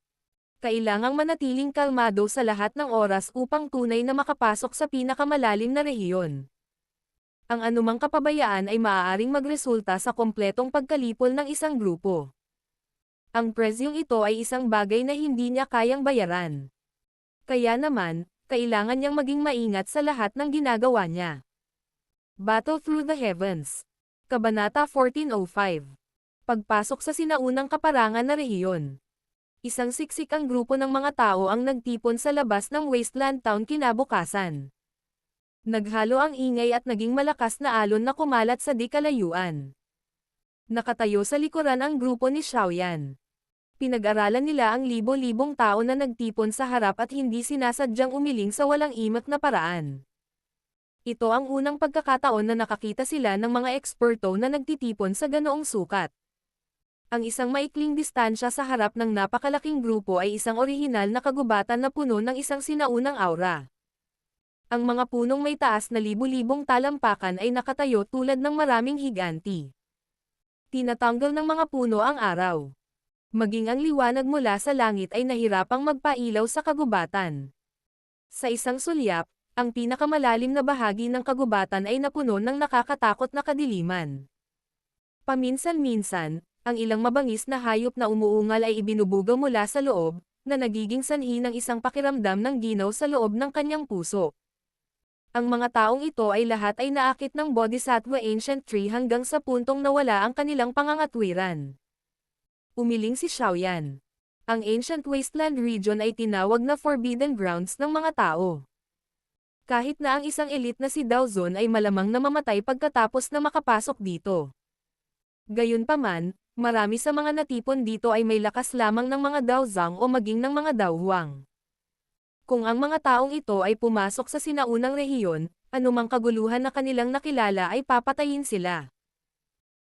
Kailangang manatiling kalmado sa lahat ng oras upang tunay na makapasok sa pinakamalalim na rehiyon. Ang anumang kapabayaan ay maaaring magresulta sa kompletong pagkalipol ng isang grupo. Ang presyong ito ay isang bagay na hindi niya kayang bayaran. Kaya naman, kailangan niyang maging maingat sa lahat ng ginagawa niya. Battle Through the Heavens. Kabanata 1405. Pagpasok sa sinaunang kaparangan na rehiyon. Isang siksik ang grupo ng mga tao ang nagtipon sa labas ng wasteland town kinabukasan. Naghalo ang ingay at naging malakas na alon na kumalat sa di kalayuan. Nakatayo sa likuran ang grupo ni Xiaoyan. Pinag-aralan nila ang libo-libong tao na nagtipon sa harap at hindi sinasadyang umiling sa walang imak na paraan. Ito ang unang pagkakataon na nakakita sila ng mga eksperto na nagtitipon sa ganoong sukat. Ang isang maikling distansya sa harap ng napakalaking grupo ay isang orihinal na kagubatan na puno ng isang sinaunang aura. Ang mga punong may taas na libu-libong talampakan ay nakatayo tulad ng maraming higanti. Tinatanggal ng mga puno ang araw. Maging ang liwanag mula sa langit ay nahirapang magpailaw sa kagubatan. Sa isang sulyap, ang pinakamalalim na bahagi ng kagubatan ay napuno ng nakakatakot na kadiliman. Paminsan-minsan, ang ilang mabangis na hayop na umuungal ay ibinubugaw mula sa loob, na nagiging sanhi ng isang pakiramdam ng ginaw sa loob ng kanyang puso. Ang mga taong ito ay lahat ay naakit ng Bodhisattva Ancient Tree hanggang sa puntong nawala ang kanilang pangangatwiran. Umiling si Xiaoyan. Ang Ancient Wasteland Region ay tinawag na Forbidden Grounds ng mga tao. Kahit na ang isang elite na si Dao Zun ay malamang na mamatay pagkatapos na makapasok dito. Gayunpaman, marami sa mga natipon dito ay may lakas lamang ng mga Dao Zhang o maging ng mga Dao Huang. Kung ang mga taong ito ay pumasok sa sinaunang rehiyon, anumang kaguluhan na kanilang nakilala ay papatayin sila.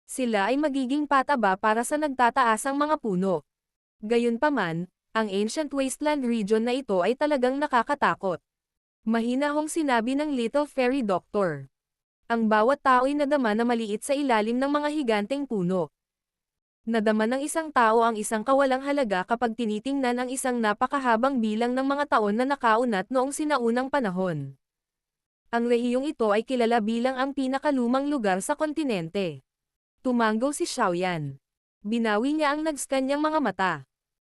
Sila ay magiging pataba para sa nagtataasang mga puno. Gayunpaman, ang Ancient Wasteland Region na ito ay talagang nakakatakot. Mahinahong sinabi ng Little Fairy Doctor. Ang bawat tao ay nadama na maliit sa ilalim ng mga higanteng puno. Nadama ng isang tao ang isang kawalang halaga kapag tinitingnan ang isang napakahabang bilang ng mga taon na nakaunat noong sinaunang panahon. Ang rehiyong ito ay kilala bilang ang pinakalumang lugar sa kontinente. Tumanggaw si Xiaoyan. Binawi niya ang nag-scan niyang mga mata.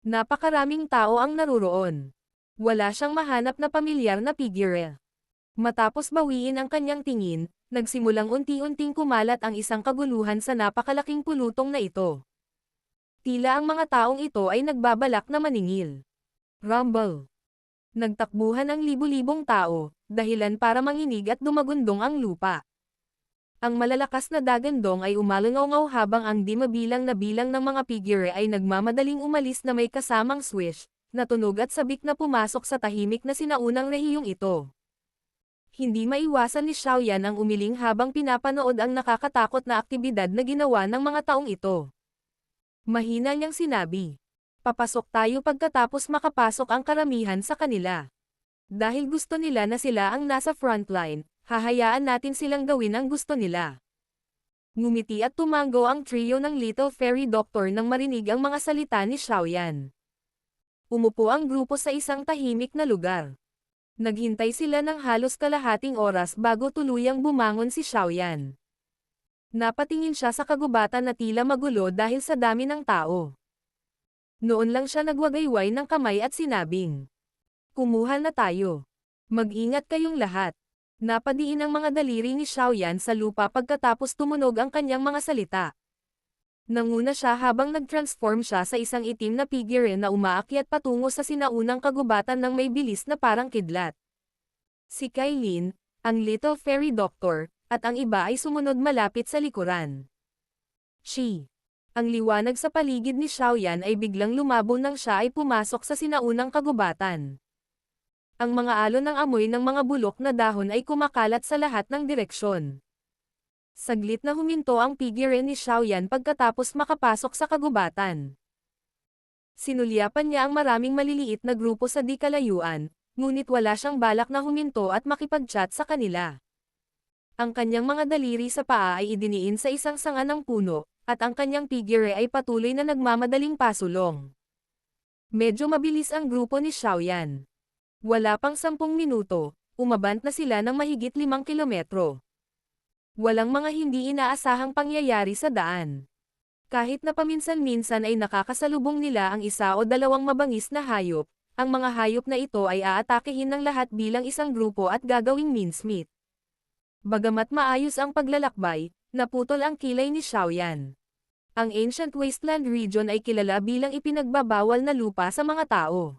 Napakaraming tao ang naruroon. Wala siyang mahanap na pamilyar na figure. Matapos bawiin ang kanyang tingin, nagsimulang unti-unting kumalat ang isang kaguluhan sa napakalaking pulutong na ito. Tila ang mga taong ito ay nagbabalak na maningil. Rumble. Nagtakbuhan ang libu-libong tao, dahilan para manginig at dumagundong ang lupa. Ang malalakas na dagandong ay umalangaw habang ang di mabilang na bilang ng mga figure ay nagmamadaling umalis na may kasamang swish, na tunog at sabik na pumasok sa tahimik na sinaunang rehiyong ito. Hindi maiwasan ni Xiaoyan ang umiling habang pinapanood ang nakakatakot na aktibidad na ginawa ng mga taong ito. Mahina niyang sinabi. Papasok tayo pagkatapos makapasok ang karamihan sa kanila. Dahil gusto nila na sila ang nasa frontline, hahayaan natin silang gawin ang gusto nila. Ngumiti at tumanggo ang trio ng Little Fairy Doctor nang marinig ang mga salita ni Xiaoyan. Umupo ang grupo sa isang tahimik na lugar. Naghintay sila ng halos kalahating oras bago tuluyang bumangon si Xiaoyan. Napatingin siya sa kagubatan na tila magulo dahil sa dami ng tao. Noon lang siya nagwagayway ng kamay at sinabing, "Kumuha na tayo. Mag-ingat kayong lahat." Napadiin ang mga daliri ni Xiaoyan sa lupa pagkatapos tumunog ang kanyang mga salita. Nanguna siya habang nag-transform siya sa isang itim na figure na umaakyat patungo sa sinaunang kagubatan ng may bilis na parang kidlat. Si Kailin, ang Little Fairy Doctor, at ang iba ay sumunod malapit sa likuran. Shi. Ang liwanag sa paligid ni Xiaoyan ay biglang lumabo nang siya ay pumasok sa sinaunang kagubatan. Ang mga alon ng amoy ng mga bulok na dahon ay kumakalat sa lahat ng direksyon. Saglit na huminto ang figure ni Xiaoyan pagkatapos makapasok sa kagubatan. Sinulyapan niya ang maraming maliliit na grupo sa di kalayuan, ngunit wala siyang balak na huminto at makipag-chat sa kanila. Ang kanyang mga daliri sa paa ay idiniin sa isang sanga ng puno, at ang kanyang figure ay patuloy na nagmamadaling pasulong. Medyo mabilis ang grupo ni Xiaoyan. Wala pang 10 minuto, umabant na sila ng mahigit 5 kilometro. Walang mga hindi inaasahang pangyayari sa daan. Kahit na paminsan-minsan ay nakakasalubong nila ang isa o dalawang mabangis na hayop, ang mga hayop na ito ay aatakehin ng lahat bilang isang grupo at gagawing mincemeat. Bagamat maayos ang paglalakbay, Naputol ang kilay ni Xiaoyan. Ang Ancient Wasteland Region ay kilala bilang ipinagbabawal na lupa sa mga tao.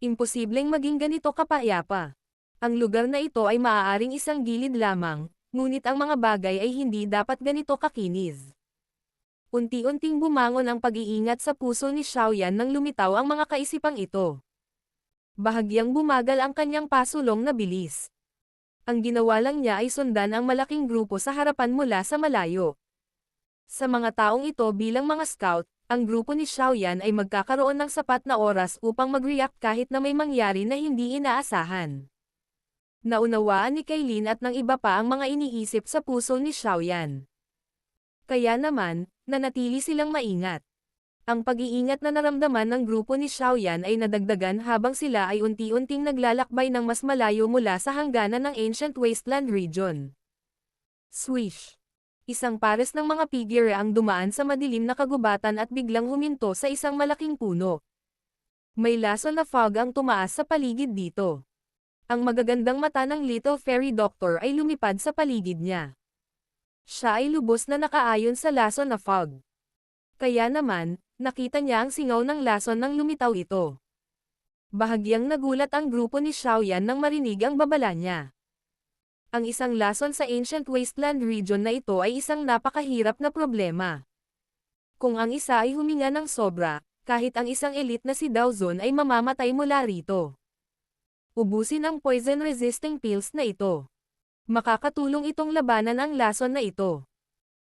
Imposibleng maging ganito kapayapa. Ang lugar na ito ay maaaring isang gilid lamang, ngunit ang mga bagay ay hindi dapat ganito kakinis. Unti-unting bumangon ang pag-iingat sa puso ni Xiaoyan nang lumitaw ang mga kaisipang ito. Bahagyang bumagal ang kanyang pasulong na bilis. Ang ginawa lang niya ay sundan ang malaking grupo sa harapan mula sa malayo. Sa mga taong ito bilang mga scout, ang grupo ni Xiaoyan ay magkakaroon ng sapat na oras upang mag-react kahit na may mangyari na hindi inaasahan. Naunawaan ni Kailin at ng iba pa ang mga iniisip sa puso ni Xiaoyan. Kaya naman, nanatili silang maingat. Ang pag-iingat na naramdaman ng grupo ni Xiaoyan ay nadagdagan habang sila ay unti-unting naglalakbay ng mas malayo mula sa hangganan ng Ancient Wasteland Region. Swish! Isang pares ng mga figure ang dumaan sa madilim na kagubatan at biglang huminto sa isang malaking puno. May laso na fog ang tumaas sa paligid dito. Ang magagandang mata ng Little Fairy Doctor ay lumipad sa paligid niya. Siya ay lubos na nakaayon sa laso na fog. Kaya naman, nakita niya ang singaw ng lason nang lumitaw ito. Bahagyang nagulat ang grupo ni Xiaoyan nang marinig ang babala niya. Ang isang lason sa Ancient Wasteland Region na ito ay isang napakahirap na problema. Kung ang isa ay huminga ng sobra, kahit ang isang elite na si Daozun ay mamamatay mula rito. Ubusin ang poison-resisting pills na ito. Makakatulong itong labanan ang lason na ito.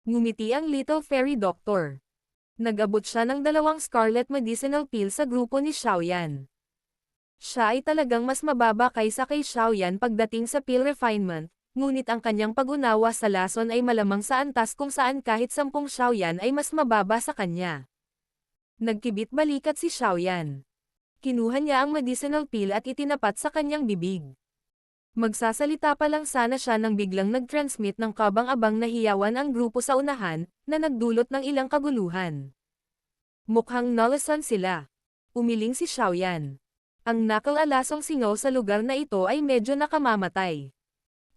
Ngumiti ang Little Fairy Doctor. Nag-abot siya ng 2 Scarlet Medicinal Pill sa grupo ni Xiaoyan. Siya ay talagang mas mababa kaysa kay Xiaoyan pagdating sa pill refinement, ngunit ang kanyang pag-unawa sa lason ay malamang sa antas kung saan kahit 10 Xiaoyan ay mas mababa sa kanya. Nagkibit balikat si Xiaoyan. Kinuha niya ang medicinal pill at itinapat sa kanyang bibig. Magsasalita pa lang sana siya nang biglang nag-transmit ng kabang-abang na hiyawan ang grupo sa unahan, na nagdulot ng ilang kaguluhan. Mukhang nalasan sila. Umiling si Xiaoyan. Ang nakalalasong singaw sa lugar na ito ay medyo nakamamatay.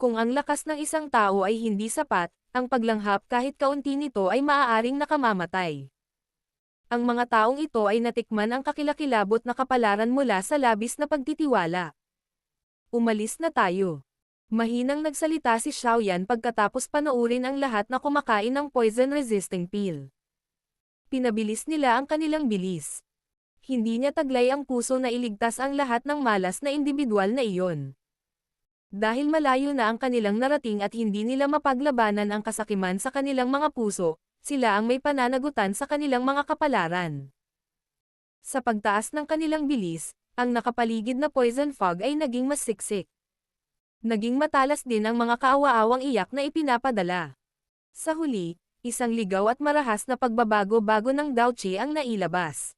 Kung ang lakas ng isang tao ay hindi sapat, ang paglanghap kahit kaunti nito ay maaaring nakamamatay. Ang mga taong ito ay natikman ang kakilakilabot na kapalaran mula sa labis na pagtitiwala. Umalis na tayo. Mahinang nagsalita si Xiaoyan pagkatapos panoorin ang lahat na kumakain ng poison-resisting pill. Pinabilis nila ang kanilang bilis. Hindi niya taglay ang puso na iligtas ang lahat ng malas na individual na iyon. Dahil malayo na ang kanilang narating at hindi nila mapaglabanan ang kasakiman sa kanilang mga puso, sila ang may pananagutan sa kanilang mga kapalaran. Sa pagtaas ng kanilang bilis, ang nakapaligid na poison fog ay naging mas siksik. Naging matalas din ang mga kaawa-awang iyak na ipinapadala. Sa huli, isang ligaw at marahas na pagbabago-bago ng Daochi ang nailabas.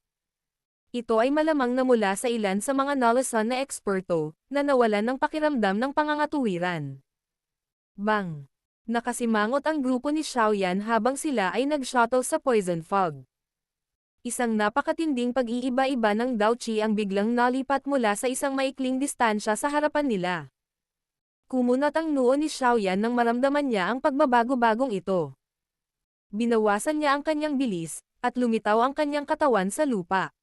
Ito ay malamang na mula sa ilan sa mga nalasan na eksperto, na nawalan ng pakiramdam ng pangangatuwiran. Bang! Nakasimangot ang grupo ni Xiaoyan habang sila ay nag-shuttle sa poison fog. Isang napakatinding pag-iiba-iba ng Daochi ang biglang nalipat mula sa isang maikling distansya sa harapan nila. Kumunat ang noo ni Xiaoyan nang maramdaman niya ang pagbabago-bagong ito. Binawasan niya ang kanyang bilis, at lumitaw ang kanyang katawan sa lupa.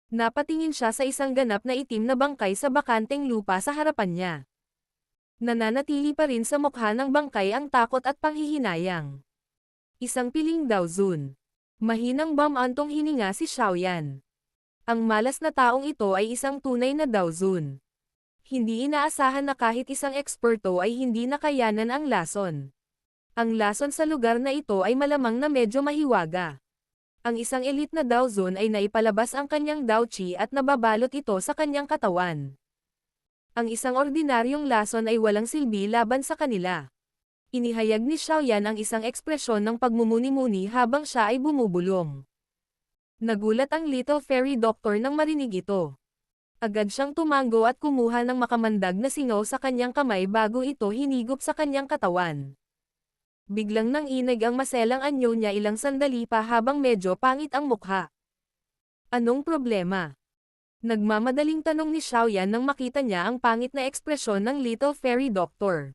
Napatingin siya sa isang ganap na itim na bangkay sa bakanteng lupa sa harapan niya. Nananatili pa rin sa mukha ng bangkay ang takot at panghihinayang. Isang piling Daozun. Mahinang bumantong hininga si Xiaoyan. Ang malas na taong ito ay isang tunay na Daozun. Hindi inaasahan na kahit isang eksperto ay hindi nakayanan ang lason. Ang lason sa lugar na ito ay malamang na medyo mahiwaga. Ang isang elite na Daozun ay naipalabas ang kanyang Daochi at nababalot ito sa kanyang katawan. Ang isang ordinaryong lason ay walang silbi laban sa kanila. Inihayag ni Xiaoyan ang isang ekspresyon ng pagmumuni-muni habang siya ay bumubulong. Nagulat ang Little Fairy Doctor nang marinig ito. Agad siyang tumango at kumuha ng makamandag na singaw sa kanyang kamay bago ito hinigop sa kanyang katawan. Biglang nanginig ang maselang anyo niya ilang sandali pa habang medyo pangit ang mukha. Anong problema? Nagmamadaling tanong ni Xiaoyan nang makita niya ang pangit na ekspresyon ng Little Fairy Doctor.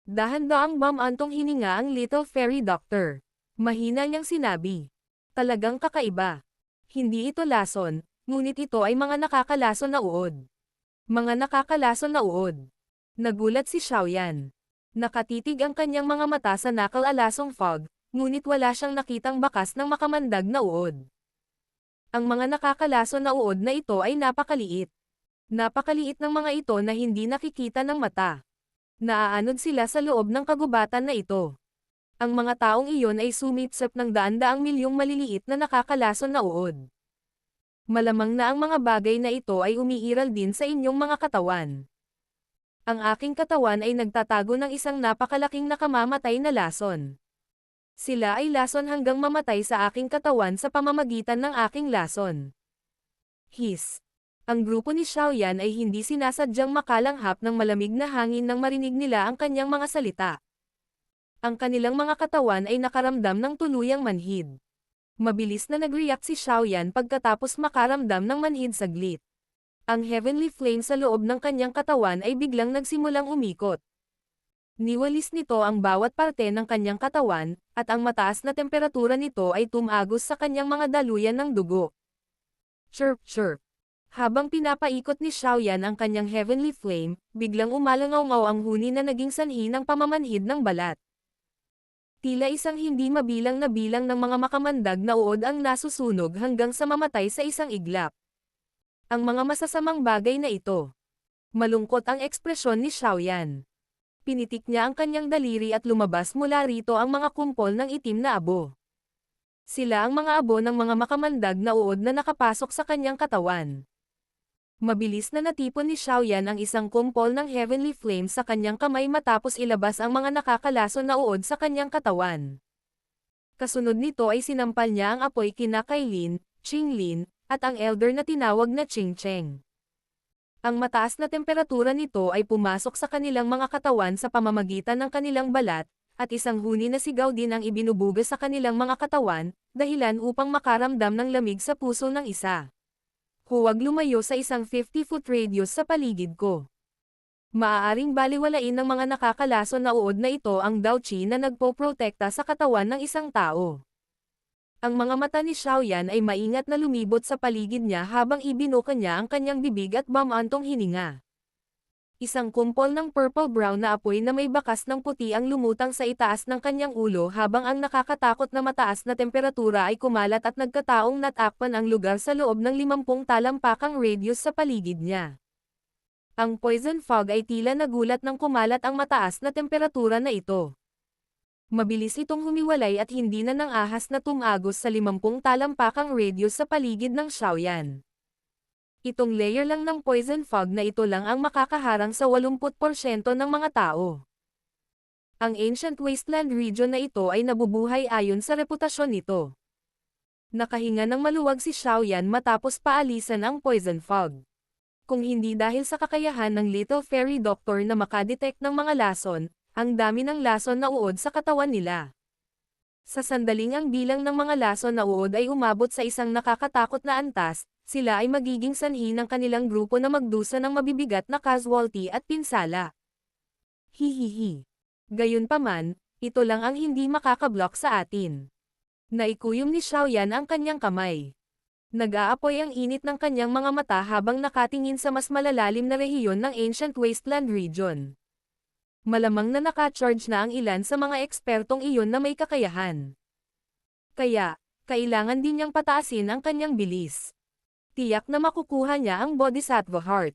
Dahan-daang bumantong hininga ang Little Fairy Doctor. Mahina niyang sinabi. Talagang kakaiba. Hindi ito lason, ngunit ito ay mga nakakalason na uod. Mga nakakalason na uod. Nagulat si Xiaoyan. Nakatitig ang kanyang mga mata sa nakal-alasong fog, ngunit wala siyang nakitang bakas ng makamandag na uod. Ang mga nakakalason na uod na ito ay napakaliit. Napakaliit ng mga ito na hindi nakikita ng mata. Naaanod sila sa loob ng kagubatan na ito. Ang mga taong iyon ay sumipsip ng daan-daang milyong maliliit na nakakalason na uod. Malamang na ang mga bagay na ito ay umiiral din sa inyong mga katawan. Ang aking katawan ay nagtatago ng isang napakalaking nakamamatay na lason. Sila ay lason hanggang mamatay sa aking katawan sa pamamagitan ng aking lason. His. Ang grupo ni Xiaoyan ay hindi sinasadyang makalanghap ng malamig na hangin nang marinig nila ang kanyang mga salita. Ang kanilang mga katawan ay nakaramdam ng tuluyang manhid. Mabilis na nag-react si Xiaoyan pagkatapos makaramdam ng manhid saglit. Ang heavenly flame sa loob ng kanyang katawan ay biglang nagsimulang umikot. Niwalis nito ang bawat parte ng kanyang katawan, at ang mataas na temperatura nito ay tumagos sa kanyang mga daluyan ng dugo. Chirp chirp. Habang pinapaikot ni Xiaoyan ang kanyang heavenly flame, biglang umalangaw-ngaw ang huni na naging sanhi ng pamamanhid ng balat. Tila isang hindi mabilang na bilang ng mga makamandag na uod ang nasusunog hanggang sa mamatay sa isang iglap. Ang mga masasamang bagay na ito. Malungkot ang ekspresyon ni Xiaoyan. Pinitik niya ang kanyang daliri at lumabas mula rito ang mga kumpol ng itim na abo. Sila ang mga abo ng mga makamandag na uod na nakapasok sa kanyang katawan. Mabilis na natipon ni Xiaoyan ang isang kumpol ng heavenly flame sa kanyang kamay matapos ilabas ang mga nakakalason na uod sa kanyang katawan. Kasunod nito ay sinampal niya ang apoy kina Kailin, Qinglin, at ang elder na tinawag na Qingcheng. Ang mataas na temperatura nito ay pumasok sa kanilang mga katawan sa pamamagitan ng kanilang balat, at isang huni na sigaw din ang ibinubuga sa kanilang mga katawan, dahilan upang makaramdam ng lamig sa puso ng isa. Huwag lumayo sa isang 50-foot radius sa paligid ko. Maaaring baliwalain ng mga nakakalason na uod na ito ang Dao Qi na nagpoprotekta sa katawan ng isang tao. Ang mga mata ni Xiaoyan ay maingat na lumibot sa paligid niya habang ibinuka niya ang kanyang bibig at bumantong hininga. Isang kumpol ng purple-brown na apoy na may bakas ng puti ang lumutang sa itaas ng kanyang ulo habang ang nakakatakot na mataas na temperatura ay kumalat at nagkataong natakpan ang lugar sa loob ng 50 talampakang radius sa paligid niya. Ang poison fog ay tila nagulat nang kumalat ang mataas na temperatura na ito. Mabilis itong humiwalay at hindi na nang ahas na tumagos sa 50 talampakang radius sa paligid ng Xiaoyan. Itong layer lang ng poison fog na ito lang ang makakaharang sa 80% ng mga tao. Ang ancient wasteland region na ito ay nabubuhay ayon sa reputasyon nito. Nakahinga ng maluwag si Xiaoyan matapos paalisan ang poison fog. Kung hindi dahil sa kakayahan ng Little Fairy Doctor na makadetect ng mga lason, ang dami ng lason na uod sa katawan nila. Sa sandaling ang bilang ng mga lason na uod ay umabot sa isang nakakatakot na antas, sila ay magiging sanhi ng kanilang grupo na magdusa ng mabibigat na casualty at pinsala. Hihihi. Gayunpaman, ito lang ang hindi makakablock sa atin. Naikuyom ni Xiaoyan ang kanyang kamay. Nag-aapoy ang init ng kanyang mga mata habang nakatingin sa mas malalalim na rehiyon ng ancient wasteland region. Malamang na naka-charge na ang ilan sa mga ekspertong iyon na may kakayahan. Kaya, kailangan din niyang pataasin ang kanyang bilis. Tiyak na makukuha niya ang Bodhisattva Heart.